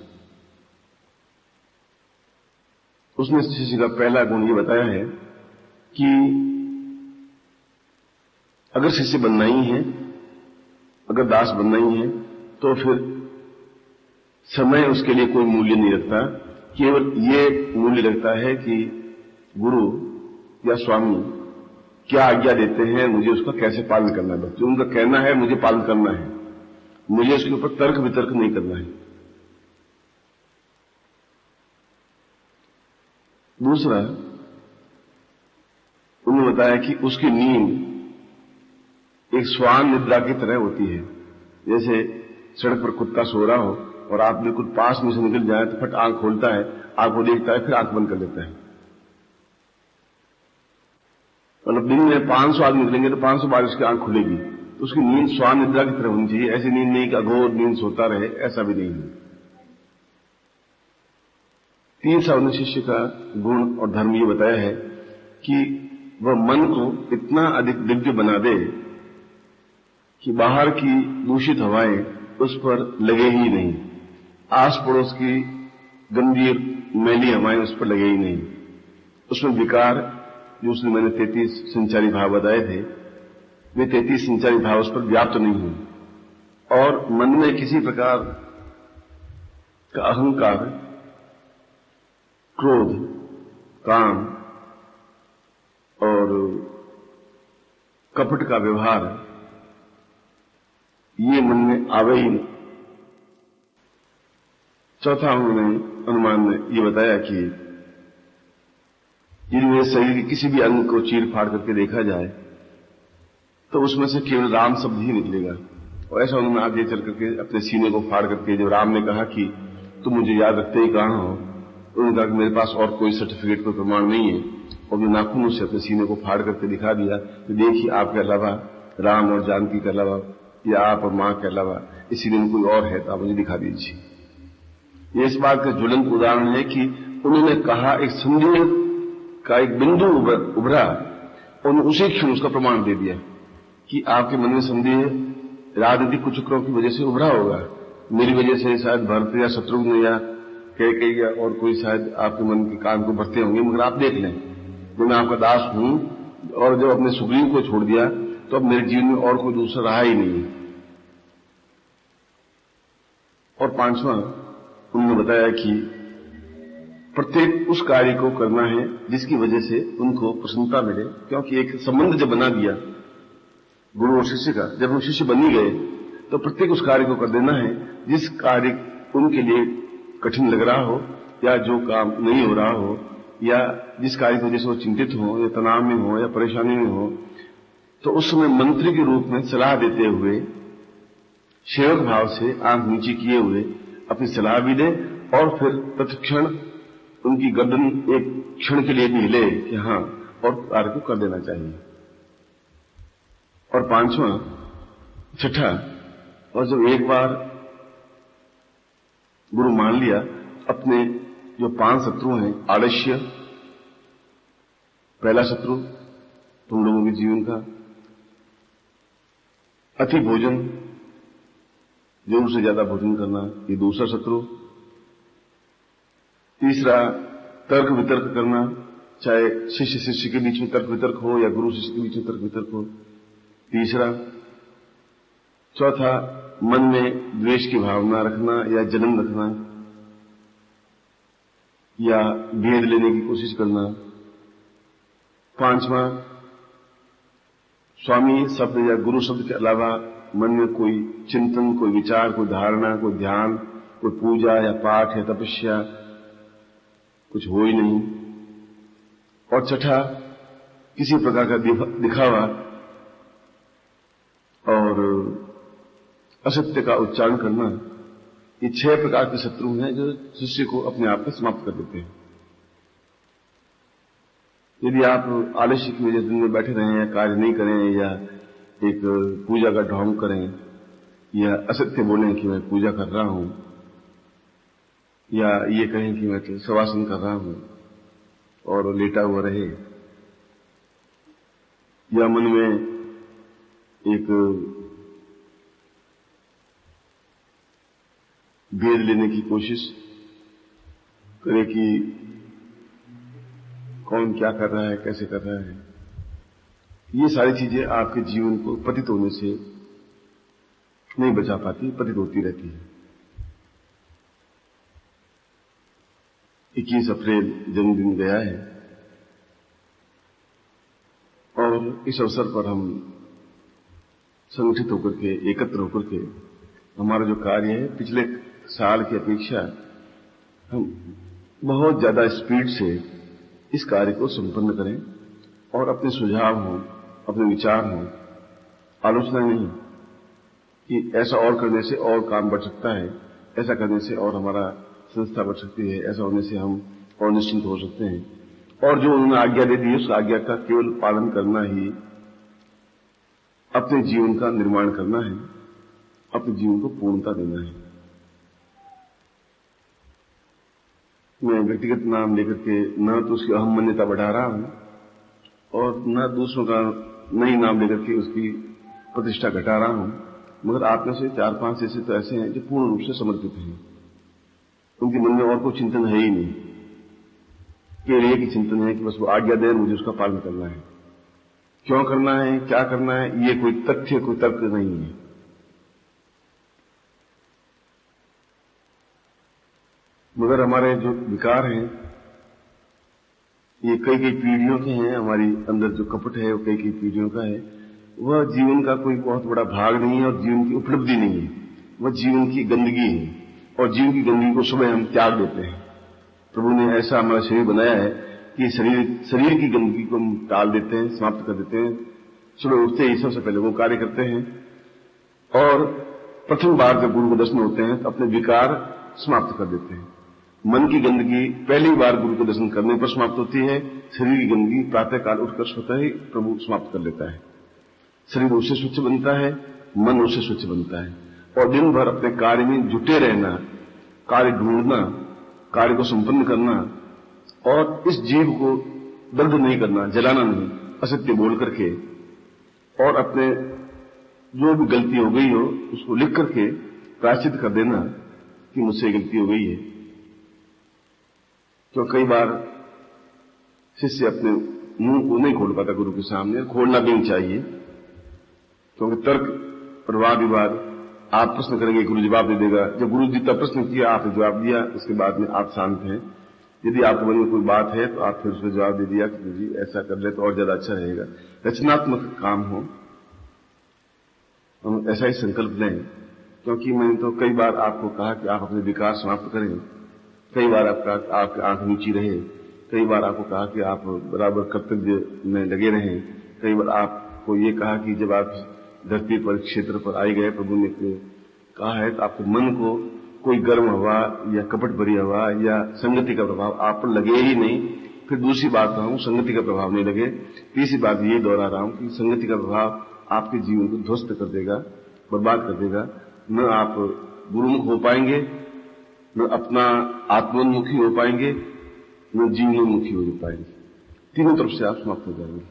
B: उसने शिष्य का पहला गुण ये बताया है कि अगर शिष्य बनना ही है, अगर दास बनना ही है, तो फिर समय उसके लिए कोई मूल्य नहीं रखता। केवल ये मूल्य रखता है कि गुरु या स्वामी क्या आज्ञा देते हैं, मुझे उसका कैसे पालन करना है। जो उनका कहना है मुझे पालन करना है, मुझे उसके ऊपर तर्क वितर्क नहीं करना है। दूसरा, उन्होंने बताया कि उसकी नींद एक स्वान निद्रा की तरह होती है। जैसे सड़क पर कुत्ता सो रहा हो और आप बिल्कुल पास में से निकल जाए तो फट आंख खोलता है, आंख को देखता है, फिर आंख बंद कर लेता है। मतलब दिन में 500 आदमी निकलेंगे तो 500 बार उसकी आंख खुलेगी। तो उसकी नींद स्वान निद्रा की तरह होनी चाहिए। ऐसी नींद नहीं कि अघोर नींद सोता रहे, ऐसा भी नहीं है। तीसरा उन्होंने शिष्य का गुण और धर्म ये बताया है कि वह मन को इतना अधिक दिव्य बना दे कि बाहर की दूषित हवाएं उस पर लगे ही नहीं, आस पड़ोस की गंभीर मैली हवाएं उस पर लगे ही नहीं। उसमें विकार, जो उसने मैंने 33 संचारी भाव बताए थे, वे 33 संचारी भाव उस पर व्याप्त नहीं हुए। और मन में किसी प्रकार का अहंकार, क्रोध, काम और कपट का व्यवहार ये मन में आवे ही नहीं। चौथा उन्होंने अनुमान में ये बताया कि यदि मेरे शरीर के किसी भी अंग को चीर फाड़ करके देखा जाए तो उसमें से केवल राम शब्द ही निकलेगा। और ऐसा उन्होंने आगे चल करके अपने सीने को फाड़ करके जब राम ने कहा कि तुम मुझे याद रखते ही कहां हो, उन्होंने कहा कि मेरे पास और कोई सर्टिफिकेट, कोई प्रमाण नहीं है, और मैं नाखूनों से अपने सीने को फाड़ करके दिखा दिया कि देखिए आपके अलावा, राम और जानकी के अलावा, या आप और मां के अलावा इस सीने में कोई और है तो आप मुझे दिखा दीजिए। ये इस बात का ज्वलंत उदाहरण है कि उन्होंने कहा, एक संदेह का एक बिंदु उभरा और उसी क्षण उसका प्रमाण दे दिया कि आपके मन में संदेह राजनीतिक कुचक्रों की वजह से उभरा होगा, मेरी वजह से शायद भरत या शत्रुघ्न या कैकेयी या और कोई शायद आपके मन के कान को भरते होंगे, मगर आप देख लें कि मैं आपका दास हूं, और जब अपने सुग्रीव को छोड़ दिया तो अब मेरे जीवन में और कोई दूसरा रहा ही नहीं। और पांचवां उन्होंने बताया कि प्रत्येक उस कार्य को करना है जिसकी वजह से उनको प्रसन्नता मिले, क्योंकि एक संबंध जब बना दिया गुरु और शिष्य का, जब हम शिष्य बन ही गए तो प्रत्येक उस कार्य को कर देना है जिस कार्य उनके लिए कठिन लग रहा हो, या जो काम नहीं हो रहा हो, या जिस कार्य की वजह से वो चिंतित हो, या तनाव में हो, या परेशानी में हो, तो उस समय मंत्री के रूप में सलाह देते हुए, सेवक भाव से आंख नीचे किए हुए अपनी सलाह भी दे, और फिर प्रतिक्षण उनकी गर्दन एक क्षण के लिए भी हिले कि हां, और कार्य को कर देना चाहिए। और पांचवां, छठा, और जब एक बार गुरु मान लिया, अपने जो 5 शत्रु हैं, आलस्य पहला शत्रु तुम लोगों के जीवन का, अति भोजन, जरूर से ज्यादा भोजन करना, ये दूसरा शत्रु, तीसरा तर्क वितर्क करना, चाहे शिष्य शिष्य के बीच में तर्क वितर्क हो या गुरु शिष्य के बीच में तर्क वितर्क हो, तीसरा, चौथा मन में द्वेष की भावना रखना या जलन रखना, या भेद लेने की कोशिश करना, पांचवां, स्वामी शब्द या गुरु शब्द के अलावा मन में कोई चिंतन, कोई विचार, कोई धारणा, कोई ध्यान, कोई पूजा या पाठ या तपस्या कुछ हो ही नहीं, और छठा, किसी प्रकार का दिखावा और असत्य का उच्चारण करना। ये 6 प्रकार के शत्रु हैं जो शिष्य को अपने आप में समाप्त कर देते हैं। यदि आप आलस्य की वजह से दिन में बैठे रहें, या कार्य नहीं करें, या एक पूजा का ढोंग करें, या असत्य बोलें कि मैं पूजा कर रहा हूं, या ये कहें कि मैं तो शवासन कर रहा हूं और लेटा हुआ रहे, या मन में एक भेद लेने की कोशिश करे कि कौन क्या कर रहा है, कैसे कर रहा है, ये सारी चीजें आपके जीवन को पतित होने से नहीं बचा पाती, पतित होती रहती है। 21 अप्रैल जन्मदिन गया है, और इस अवसर पर हम संगठित होकर के, एकत्र होकर के, हमारा जो कार्य है पिछले साल की अपेक्षा हम बहुत ज्यादा स्पीड से इस कार्य को संपन्न करें, और अपने सुझाव हों, अपने विचार हों, आलोचना नहीं कि ऐसा और करने से और काम बढ़ सकता है, ऐसा करने से और हमारा संस्था बढ़ सकती है, ऐसा होने से हम और निश्चिंत हो सकते हैं, और जो उन्होंने आज्ञा दे दी उस आज्ञा का केवल पालन करना ही अपने जीवन का निर्माण करना है, अपने जीवन को पूर्णता देना है। मैं व्यक्तिगत नाम लेकर के न तो उसकी अहम मान्यता बढ़ा रहा हूं, और न दूसरों का नई नाम लेकर के उसकी प्रतिष्ठा घटा रहा हूं, मगर आप में से 4-5 ऐसे तो ऐसे हैं जो पूर्ण रूप से समर्पित हैं, उनके मन में और कोई चिंतन है ही नहीं, केवल एक ही चिंतन है कि बस वो आज्ञा दे, मुझे उसका पालन करना है। क्यों करना है, क्या करना है, ये कोई तथ्य, कोई तर्क नहीं है। मगर हमारे जो विकार हैं ये कई पीढ़ियों के हैं, हमारी अंदर जो कपट है वो कई पीढ़ियों का है, वह जीवन का कोई बहुत बड़ा भाग नहीं है और जीवन की उपलब्धि नहीं है, वह जीवन की गंदगी है। और जीवन की गंदगी को सुबह हम त्याग देते हैं। प्रभु ने ऐसा हमारा शरीर बनाया है कि शरीर की गंदगी को हम टाल देते हैं, समाप्त कर देते हैं। सुबह उठते ही सबसे पहले वो कार्य करते हैं और प्रथम बार जब गुरु के दर्शन होते हैं तो अपने विकार समाप्त कर देते हैं। मन की गंदगी पहली बार गुरु के दर्शन करने पर समाप्त होती है। शरीर की गंदगी प्रातःकाल उठकर स्वतः ही प्रभु समाप्त कर लेता है। शरीर उससे स्वच्छ बनता है, मन उससे स्वच्छ बनता है और दिन भर अपने कार्य में जुटे रहना, कार्य ढूंढना, कार्य को संपन्न करना और इस जीव को दग्ध नहीं करना, जलाना नहीं, असत्य बोल करके और अपने जो भी गलती हो गई हो उसको लिख करके प्रायश्चित कर देना कि मुझसे गलती हो गई है। तो कई बार शिष्य अपने मुंह को नहीं खोल पाता गुरु के सामने, खोलना भी नहीं चाहिए, क्योंकि तर्क और वाद विवाद, आप प्रश्न करेंगे गुरु जवाब दे देगा। जब गुरु जी तब प्रश्न किया, आपने जवाब दिया, उसके बाद में आप शांत हैं। यदि आपके मन में कोई बात है तो आप फिर उसमें जवाब दे दिया कि गुरु जी ऐसा कर ले तो और ज्यादा अच्छा रहेगा। रचनात्मक काम हो, हम ऐसा ही संकल्प लें। क्योंकि मैंने तो कई बार आपको कहा कि आप अपने विकार समाप्त करें, कई बार आपकी आंख नीची रहे, कई बार आपको कहा कि आप बराबर कर्तव्य में लगे रहें, कई बार आपको ये कहा कि जब आप धरती पर क्षेत्र पर आए गए, प्रभु ने कहा है तो आपके मन को कोई गर्म हवा या कपट भरी हवा या संगति का प्रभाव आप पर लगे ही नहीं। फिर दूसरी बात कहा हूं, संगति का प्रभाव नहीं लगे। तीसरी बात ये दोहरा रहा हूं कि संगति का प्रभाव आपके जीवन को ध्वस्त कर देगा, बर्बाद कर देगा। न आप गुरुमुख हो पाएंगे, न अपना आत्मोन्मुखी हो पाएंगे, न जीवनोन्मुखी हो पाएंगे। तीनों तरफ से आप समाप्त हो जाएंगे।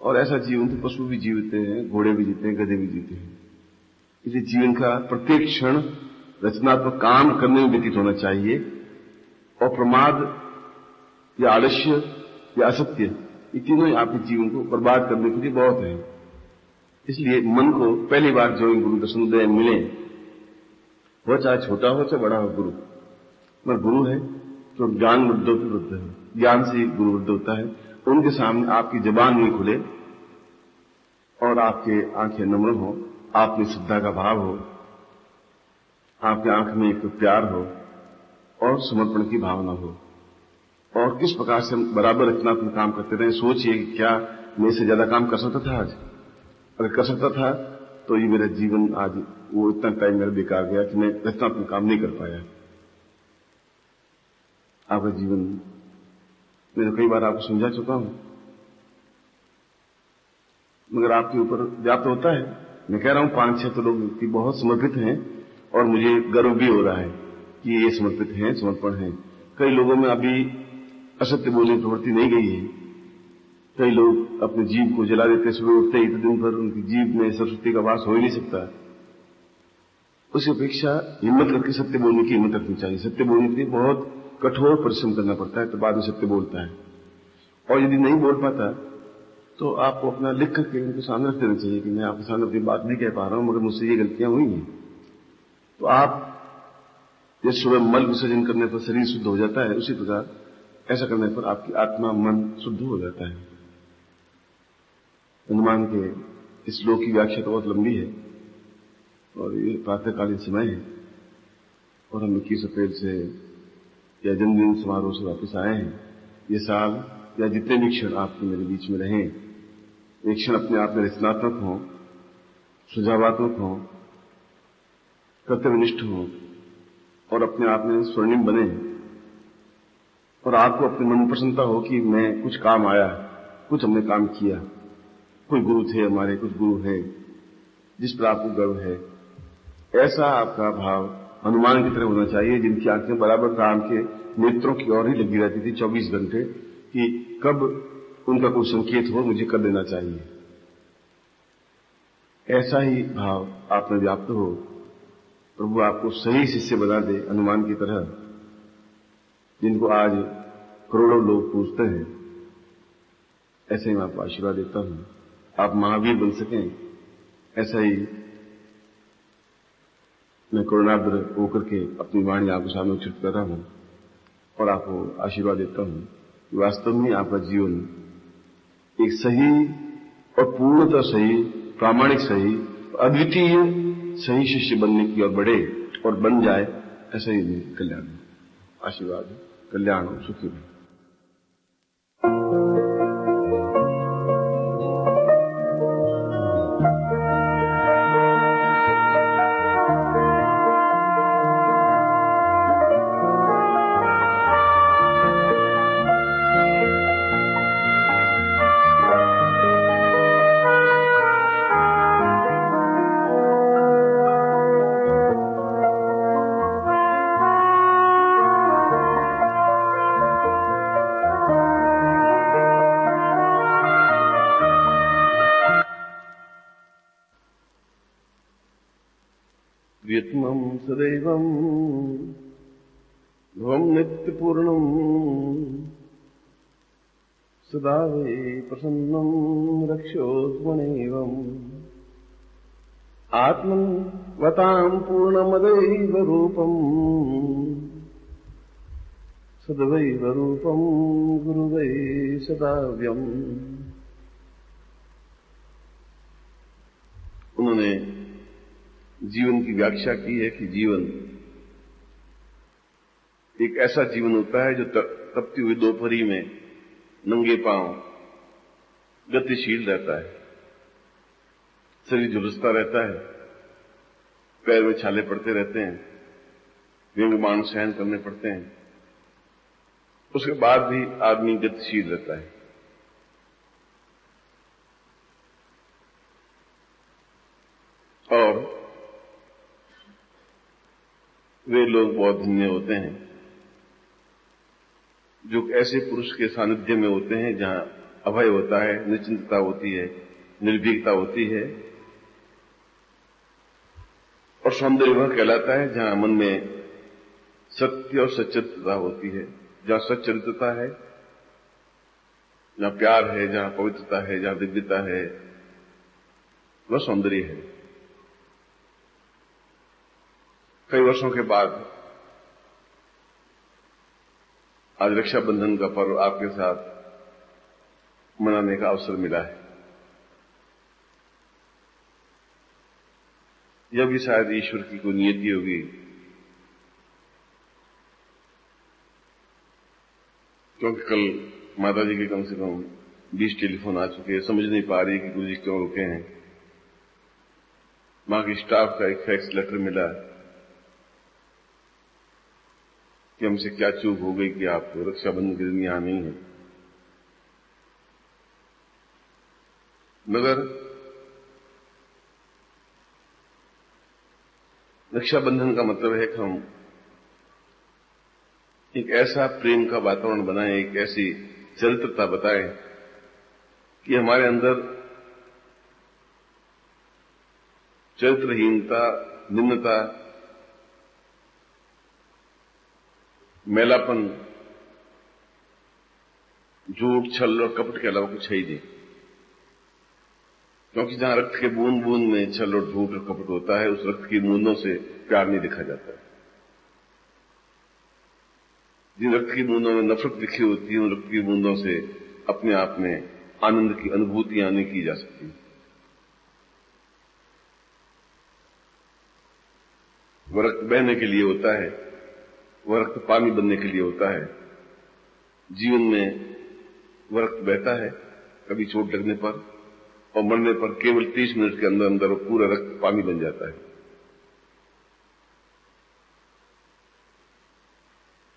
B: और ऐसा जीवन तो पशु भी जीते हैं, घोड़े भी जीते हैं, गधे भी जीते हैं। इसलिए जीवन का प्रत्येक क्षण रचनात्मक काम करने में व्यतीत होना चाहिए और प्रमाद या आलस्य या असत्य, ये तीनों ही आपके जीवन को बर्बाद करने के लिए बहुत है। इसलिए मन को पहली बार जो गुरु दर्शनोदय मिले, वह चाहे छोटा हो चाहे बड़ा हो, गुरु मगर गुरु है तो ज्ञान वृद्धों की वृद्ध है, ज्ञान से गुरु वृद्ध होता है। उनके सामने आपकी जबान नहीं खुले और आपके आंखें नम्र हो, आप में श्रद्धा का भाव हो, आपके आंख में एक प्यार हो और समर्पण की भावना हो, और किस प्रकार से हम बराबर रचनात्मक काम करते रहे। सोचिए कि क्या मैं इससे ज्यादा काम कर सकता था आज? अगर कर सकता था तो ये मेरा जीवन आज वो इतना टाइम मेरा बेकार गया कि मैं रचनात्मक काम नहीं कर पाया। आपका जीवन मैं तो कई बार आपको समझा चुका हूं, मगर आपके ऊपर व्याप्त होता है। मैं कह रहा हूं 5-6 तो लोग व्यक्ति बहुत समर्पित हैं और मुझे गर्व भी हो रहा है कि ये समर्पित हैं, समर्पण हैं। कई लोगों में अभी असत्य बोलने की प्रवृत्ति नहीं गई है। कई लोग अपने जीव को जला देते, सुबह उठते ही तो दिन भर उनकी जीव में सरस्वती का वास हो ही नहीं सकता। उसकी अपेक्षा हिम्मत करके सत्य बोलने की हिम्मत रखनी चाहिए। सत्य बोलने के लिए बहुत कठोर परिश्रम करना पड़ता है, तो बाद में सत्य बोलता है। और यदि नहीं बोल पाता तो आपको अपना लिख करके उनके सामने रख देना चाहिए कि मैं आपके सामने अपनी बात नहीं कह पा रहा हूं, मगर मुझसे ये गलतियां हुई हैं। तो आप जिस सुबह मल विसर्जन करने पर शरीर शुद्ध हो जाता है, उसी प्रकार ऐसा करने पर आपकी आत्मा मन शुद्ध हो जाता है। हनुमान के इस श्लोक की व्याख्या तो बहुत लंबी है और ये प्रातःकालीन समय है और हम 21 अप्रैल से या जन्मदिन समारोह से वापस आए हैं। ये साल या जितने भी क्षण आपके मेरे बीच में रहें, ये क्षण अपने आप में रचनात्मक हो, सुझावात्मक हो, कर्तव्यनिष्ठ हो और अपने आप में स्वर्णिम बने और आपको अपने मन में प्रसन्नता हो कि मैं कुछ काम आया, कुछ हमने काम किया, कोई गुरु थे हमारे, कुछ गुरु हैं जिस पर आपको गर्व है। ऐसा आपका भाव हनुमान की तरह होना चाहिए, जिनकी आंखें बराबर राम के नेत्रों की ओर ही लगी रहती थी 24 घंटे कि कब उनका कोई संकेत हो मुझे कर देना चाहिए। ऐसा ही भाव आप में व्याप्त हो, प्रभु आपको सही शिष्य बना दे हनुमान की तरह, जिनको आज करोड़ों लोग पूजते हैं। ऐसे ही मैं आपको आशीर्वाद देता हूं, आप महावीर बन सकें। ऐसा ही मैं करुणाद्र होकर के अपनी वाणी आपके सामने उच्चरित कर रहा हूं और आपको आशीर्वाद देता हूं कि वास्तव में आपका जीवन एक सही और पूर्णतः सही प्रामाणिक सही, अद्वितीय सही शिष्य बनने की ओर बढ़े और बन जाए, ऐसा ही कल्याण आशीर्वाद है। कल्याण हो, सुखी हो। व्यत्मं सदैवं ध्रुवं नित्यपूर्णं सदा वै प्रसन्नं रक्षोत्मनेवम् आत्मन्वतां पूर्णमदैव रूपम् सदैव रूपं गुरुवै सदाव्यम्। उन्होंने जीवन की व्याख्या की है कि जीवन एक ऐसा जीवन होता है जो तपती हुई दोपहरी में नंगे पांव गतिशील रहता है, शरीर झुलसता रहता है, पैर में छाले पड़ते रहते हैं, व्यंग्यमान सहन करने पड़ते हैं, उसके बाद भी आदमी गतिशील रहता है। और वे लोग बहुत धन्य होते हैं जो ऐसे पुरुष के सानिध्य में होते हैं जहां अभय होता है, निश्चिंतता होती है, निर्भीकता होती है, और सौंदर्य वह कहलाता है जहां मन में सत्य और सच्चरित्रता होती है। जहां सच्चरित्रता है, जहां प्यार है, जहां पवित्रता है, जहां दिव्यता है, वह सौंदर्य है। कई वर्षों के बाद आज रक्षाबंधन का पर्व आपके साथ मनाने का अवसर मिला है। यह भी शायद ईश्वर की कोई नियति होगी, क्योंकि कल माता जी के कम से कम 20 टेलीफोन आ चुके हैं। समझ नहीं पा रही कि गुरु जी क्यों रुके हैं। वहां की स्टाफ का एक फैक्स लेटर मिला कि हमसे क्या चूक हो गई कि आप रक्षाबंधन के दिन यहां नहीं है। मगर रक्षाबंधन का मतलब है कि हम एक ऐसा प्रेम का वातावरण बनाएं, एक ऐसी चरित्रता बताएं कि हमारे अंदर चरित्रहीनता, निम्नता, मैलापन, झूठ, छल और कपट के अलावा कुछ है ही नहीं। क्योंकि जहां रक्त के बूंद बूंद में छल और झूठ और कपट होता है, उस रक्त की बूंदों से प्यार नहीं दिखा जाता। जिन रक्त की बूंदों में नफरत लिखी होती है, उन रक्त की बूंदों से अपने आप में आनंद की अनुभूतियां नहीं की जा सकती। वह रक्त बहने के लिए होता है, वह रक्त पानी बनने के लिए होता है। जीवन में वह रक्त बहता है, कभी चोट लगने पर और मरने पर केवल 30 मिनट के अंदर अंदर वो पूरा रक्त पानी बन जाता है।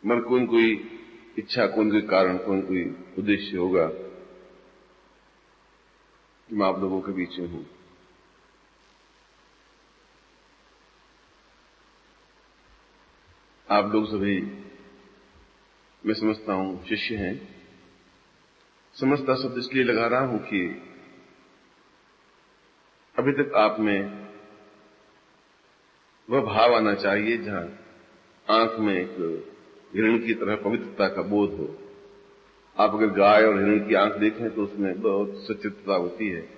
B: मगर कोई इच्छा, कोई कारण, कोई उद्देश्य होगा कि मैं आप लोगों के बीच में हूं। आप लोग सभी, मैं समझता हूं, शिष्य हैं। समझता शब्द इसलिए लगा रहा हूं कि अभी तक आप में वह भाव आना चाहिए जहां आंख में एक हिरण की तरह पवित्रता का बोध हो। आप अगर गाय और हिरण की आंख देखें तो उसमें बहुत सच्चित्रता होती है,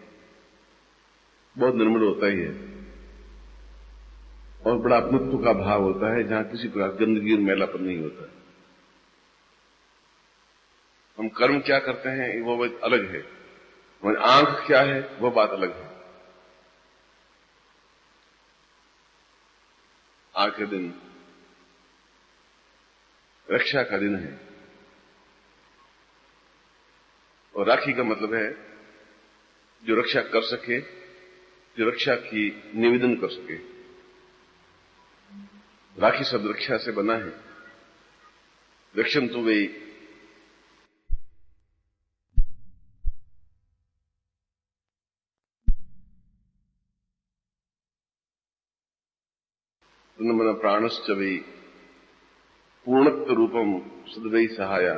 B: बहुत निर्मल होता ही है, और बड़ा अपनत्व का भाव होता है जहां किसी प्रकार गंदगी और मैलापन नहीं होता। हम कर्म क्या करते हैं वो बात अलग है, और आंख क्या है वह बात अलग है।
A: आज का दिन रक्षा का दिन है और राखी का मतलब है जो रक्षा कर सके, जो रक्षा की निवेदन कर सके। राखी शब्द रक्षा से बना है। रक्षण तो वे मन प्राणश्च वै पूर्णत्व रूपम सद्वै सहाया,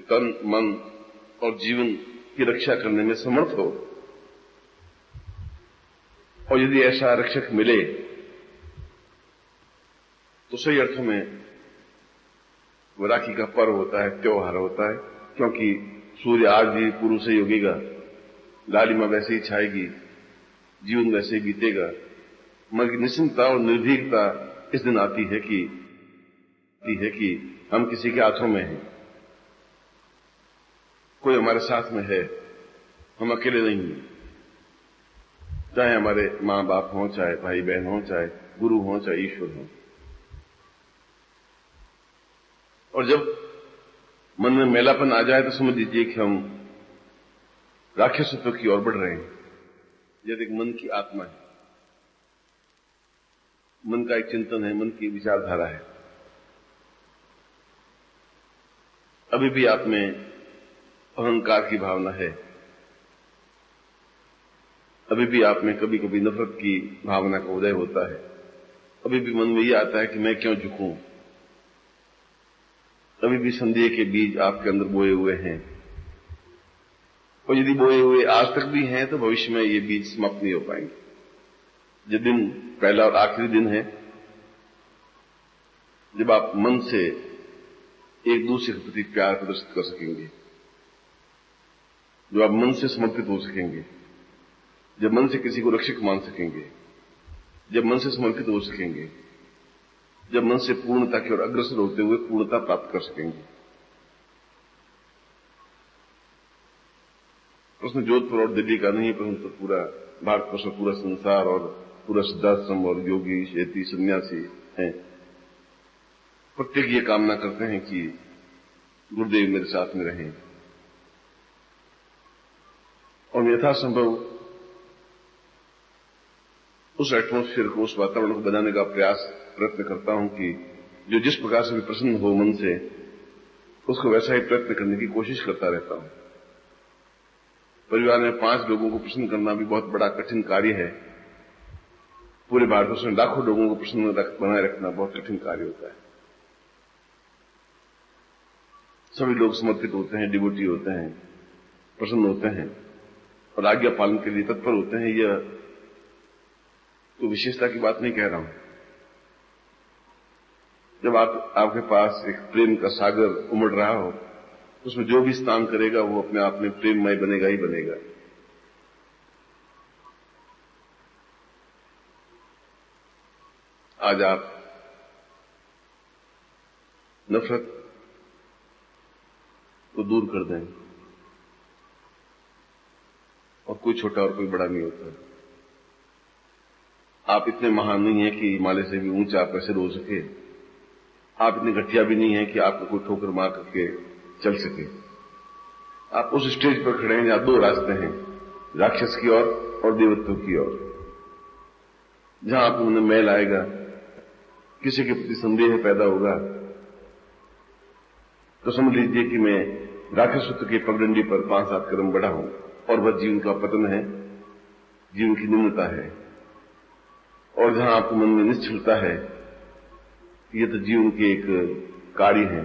A: तन मन और जीवन की रक्षा करने में समर्थ हो। और यदि ऐसा रक्षक मिले तो सही अर्थों में वो राखी का पर्व होता है, त्योहार होता है, क्योंकि सूर्य आज भी पूर्व से उगेगा, लालिमा वैसे ही छाएगी, जीवन वैसे ही बीतेगा, मगर निश्चिंतता और निर्भीकता इस दिन आती है कि हम किसी के हाथों में हैं, कोई हमारे साथ में है, हम अकेले नहीं हैं। चाहे हमारे मां बाप हों, चाहे भाई बहन हों, चाहे गुरु हों, चाहे ईश्वर हों। और जब मन में मैलापन आ जाए तो समझ लीजिए कि हम राक्षसत्व की ओर बढ़ रहे हैं। यदि एक मन की आत्मा है, मन का एक चिंतन है, मन की विचारधारा है, अभी भी आप में अहंकार की भावना है, अभी भी आप में कभी कभी नफरत की भावना का उदय होता है, अभी भी मन में यह आता है कि मैं क्यों झुकूं, अभी भी संदेह के बीज आपके अंदर बोए हुए हैं। और यदि बोए हुए आज तक भी हैं तो भविष्य में ये बीज समाप्त नहीं हो पाएंगे। जो दिन पहला और आखिरी दिन है जब आप मन से एक दूसरे के प्रति प्यार प्रदर्शित कर सकेंगे, जब आप मन से समर्पित हो सकेंगे, जब मन से किसी को रक्षक मान सकेंगे, जब मन से समर्पित हो सकेंगे, जब मन से पूर्णता की ओर अग्रसर होते हुए पूर्णता प्राप्त कर सकेंगे। प्रश्न जोधपुर और दिल्ली का नहीं, परंतु पूरा भारतवर्ष, पूरा संसार और पूरा सिद्धाश्रम और योगी, शेती, सन्यासी हैं। प्रत्येक ये कामना करते हैं कि गुरुदेव मेरे साथ में रहें और मैं यथासंभव उस एटमॉस्फेयर को, उस वातावरण को बनाने का प्रयत्न करता हूं कि जो जिस प्रकार से भी प्रसन्न हो मन से, उसको वैसा ही प्रयत्न करने की कोशिश करता रहता हूं। परिवार में 5 लोगों को प्रसन्न करना भी बहुत बड़ा कठिन कार्य है। पूरे भारतवर्ष में लाखों लोगों को प्रसन्न बनाए रखना बहुत कठिन कार्य होता है। सभी लोग समर्पित होते हैं, डिवोटी होते हैं, प्रसन्न होते हैं और आज्ञा पालन के लिए तत्पर होते हैं। यह तो विशेषता की बात नहीं कह रहा हूं। जब आपके पास एक प्रेम का सागर उमड़ रहा हो, उसमें जो भी स्नान करेगा वो अपने आप में प्रेममय बनेगा ही बनेगा। आज आप नफरत को दूर कर दें, और कोई छोटा और कोई बड़ा नहीं होता। आप इतने महान नहीं हैं कि हिमालय से भी ऊंचा आप कैसे रो सके। आप इतने घटिया भी नहीं हैं कि आपको कोई ठोकर मार करके चल सके। आप उस स्टेज पर खड़े हैं जहां 2 रास्ते हैं, राक्षस की ओर और देवत्व की ओर। जहां आप उन्हें मैल आएगा, किसी के प्रति संदेह पैदा होगा, तो समझ लीजिए कि मैं राक्षसत्व के पगडंडी पर 5-7 कदम बढ़ा हूं और वह जीवन का पतन है, जीवन की निम्नता है। और जहां आपको मन में निश्चलता है कि यह तो जीवन के एक कार्य है,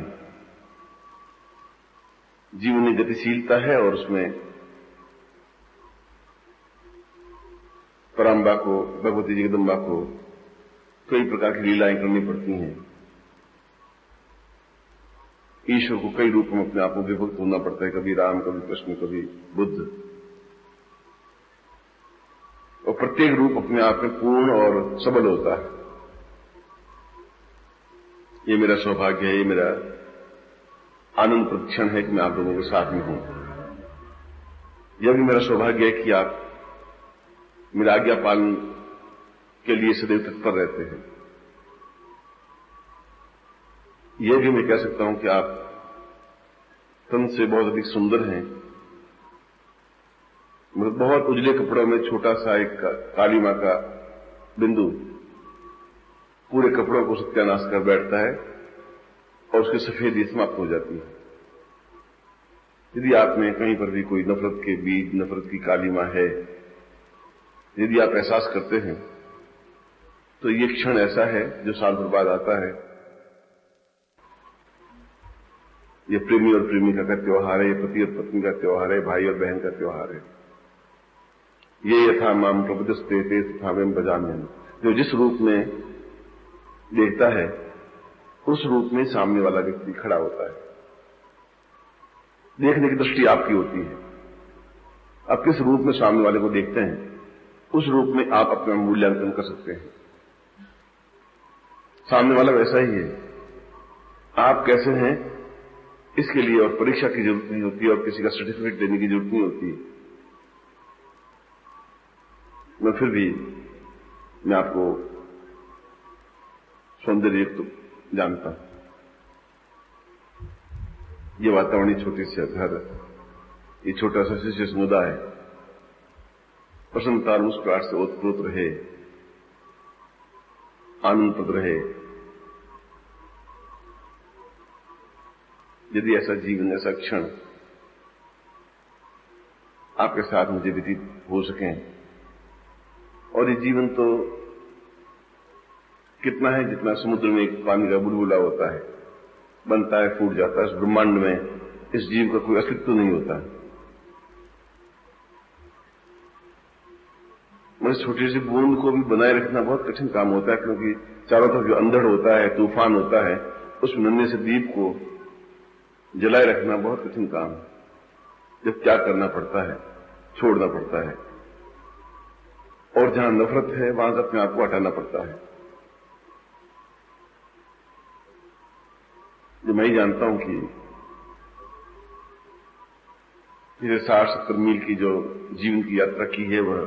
A: जीवन में गतिशीलता है और उसमें पराम्बा को, भगवती जगदम्बा को कई प्रकार की लीलाएं करनी पड़ती हैं। ईश्वर को कई रूप में अपने आप को विभक्त होना पड़ता है, कभी राम, कभी कृष्ण, कभी बुद्ध, और प्रत्येक रूप अपने आप में पूर्ण और सबल होता है। ये मेरा सौभाग्य है, ये मेरा आनंद प्रतिक्षण है कि मैं आप लोगों के साथ में हूं। यह भी मेरा सौभाग्य है कि आप मेरा आज्ञा पालन के लिए सदैव तत्पर रहते हैं।
B: यह भी मैं कह सकता हूं कि आप तन से बहुत अधिक सुंदर हैं। मतलब बहुत उजले कपड़ों में छोटा सा एक काली मां का बिंदु पूरे कपड़ों को सत्यानाश कर बैठता है और उसकी सफेदी समाप्त हो जाती है। यदि आप में कहीं पर भी कोई नफरत के बीज, नफरत की काली मां है, यदि आप एहसास करते हैं, तो ये क्षण ऐसा है जो साल भर बाद आता है। ये प्रेमी और प्रेमिका का त्योहार है, ये पति और पत्नी का त्योहार है, भाई और बहन का त्योहार है। ये यथा माम प्रबुद्धस्ते ते तथा वयम भजाम्यहम्। जो जिस रूप में देखता है उस रूप में सामने वाला व्यक्ति खड़ा होता है। देखने की दृष्टि आपकी होती है। आप किस रूप में सामने वाले को देखते हैं, उस रूप में आप अपना मूल्यांकन कर सकते हैं। सामने वाला वैसा ही है। आप कैसे हैं इसके लिए और परीक्षा की जरूरत नहीं होती और किसी का सर्टिफिकेट देने की जरूरत नहीं होती। मैं फिर भी मैं आपको सौंदर्ययुक्त जानता हूं। ये वातावरण, छोटी सी घर, ये छोटा सा शिष्य समुदाय प्रसन्नता और मुस्कुराहट से ओतप्रोत रहे, आनंदप्रद रहे। यदि ऐसा जीवन, ऐसा क्षण आपके साथ मुझे व्यतीत हो सकें, और ये जीवन तो कितना है जितना समुद्र में एक पानी का बुलबुला होता है, बनता है, फूट जाता है। इस ब्रह्मांड में इस जीव का कोई अस्तित्व नहीं होता। मगर छोटी सी बूंद को भी बनाए रखना बहुत कठिन काम होता है, क्योंकि चारों तरफ जो अंधड़ होता है, तूफान होता है, उस नन्हे से दीप को जलाए रखना बहुत कठिन काम है। जब त्याग करना पड़ता है, छोड़ना पड़ता है, और जहां नफरत है वहां से अपने आप को हटाना पड़ता है। जो मैं ही जानता हूं कि ये 60-70 मील की जो जीवन की यात्रा की है, वह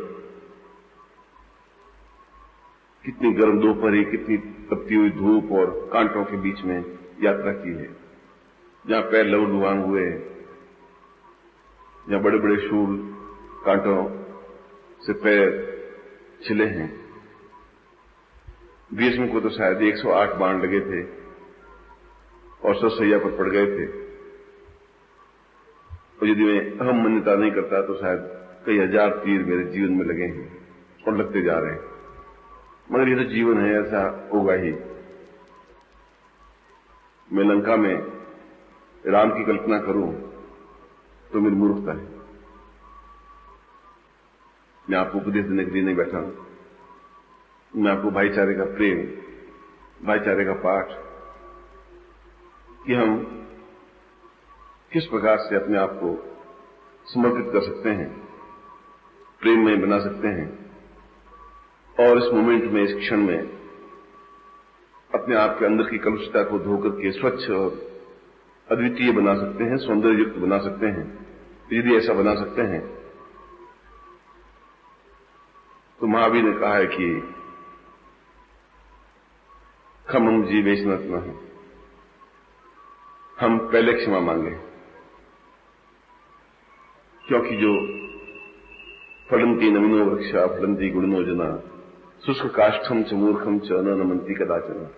B: कितनी गर्म दोपहरी, कितनी तपती हुई धूप और कांटों के बीच में यात्रा की है। जहां पैर लहू-लुहान हुए, जहां बड़े बड़े शूल कांटों से पैर छिले हैं। भीष्म को तो शायद 108 बाण लगे थे और ससैया पर पड़ गए थे। और यदि मैं अहम मान्यता नहीं करता तो शायद कई हजार तीर मेरे जीवन में लगे हैं और लगते जा रहे हैं। मगर ये तो जीवन है, ऐसा होगा ही। मैं लंका में राम की कल्पना करूं तो मेरी मूर्खता है। मैं आपको उपदेश देने के लिए नहीं बैठा हूं। मैं आपको भाईचारे का प्रेम, भाईचारे का पाठ, कि हम किस प्रकार से अपने आप को समर्पित कर सकते हैं, प्रेम में बना सकते हैं, और इस मोमेंट में, इस क्षण में अपने आप के अंदर की कलुषता को धोकर के स्वच्छ और अद्वितीय बना सकते हैं, सौंदर्ययुक्त बना सकते हैं। यदि ऐसा बना सकते हैं तो महावीर ने कहा है कि खमम जीवेशनत्म है, हम पहले क्षमा मांगे, क्योंकि जो फलंती नमिनो वृक्षा फलंती गुणनो जना शुष्क काष्ठम च मूर्खम च न नमंती कदाचन।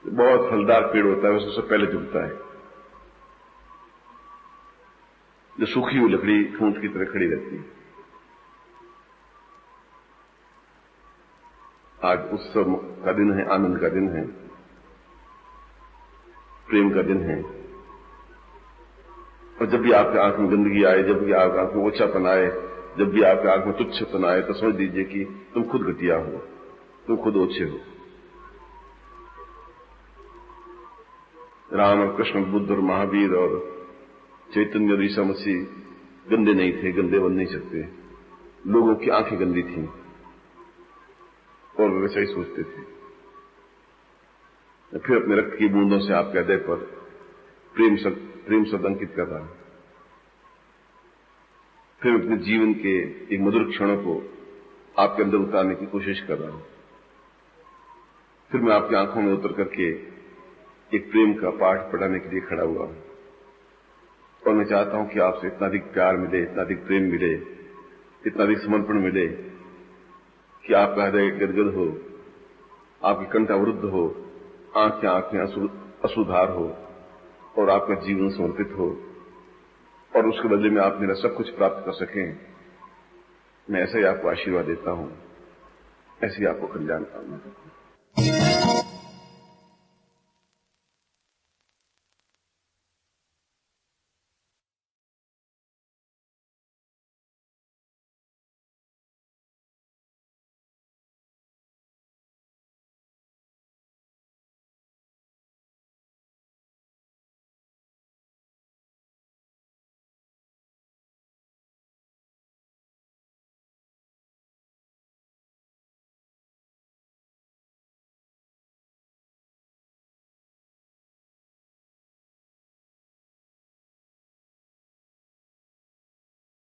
B: बहुत फलदार पेड़ होता है, उससे पहले झुकता है। जो सूखी हुई लकड़ी ठूंठ की तरह खड़ी रहती है। आज उत्सव का दिन है, आनंद का दिन है, प्रेम का दिन है। और जब भी आपके आंख में गंदगी आए, जब भी आपके आंख में ओछापन आए, जब भी आपके आंख में तुच्छपन आए, तो समझ लीजिए कि तुम खुद घटिया हो, तुम खुद ओछे हो। राम और कृष्ण, बुद्ध और महावीर और चैतन्य और ईसा मसीह गंदे नहीं थे, गंदे बन नहीं सकते। लोगों की आंखें गंदी थीं और वैसा ही सोचते थे। फिर अपने रक्त की बूंदों से आपके हृदय पर प्रेम शब्द अंकित कर रहा हूं। फिर अपने जीवन के एक मधुर क्षणों को आपके अंदर उतारने की कोशिश कर रहा हूं। फिर मैं आपकी आंखों में उतर करके एक प्रेम का पाठ पढ़ाने के लिए खड़ा हुआ हूं और मैं चाहता हूं कि आपसे इतना अधिक प्यार मिले, इतना अधिक प्रेम मिले, इतना अधिक समर्पण मिले कि आपका हृदय गदगद हो, आपकी कंठ अवरुद्ध हो, आंखें अश्रुधार हो और आपका जीवन समर्पित हो और उसके बदले में आप मेरा सब कुछ प्राप्त कर सकें। मैं ऐसा ही आपको आशीर्वाद देता हूं, ऐसे ही आपको कल्याण कामना करता हूं।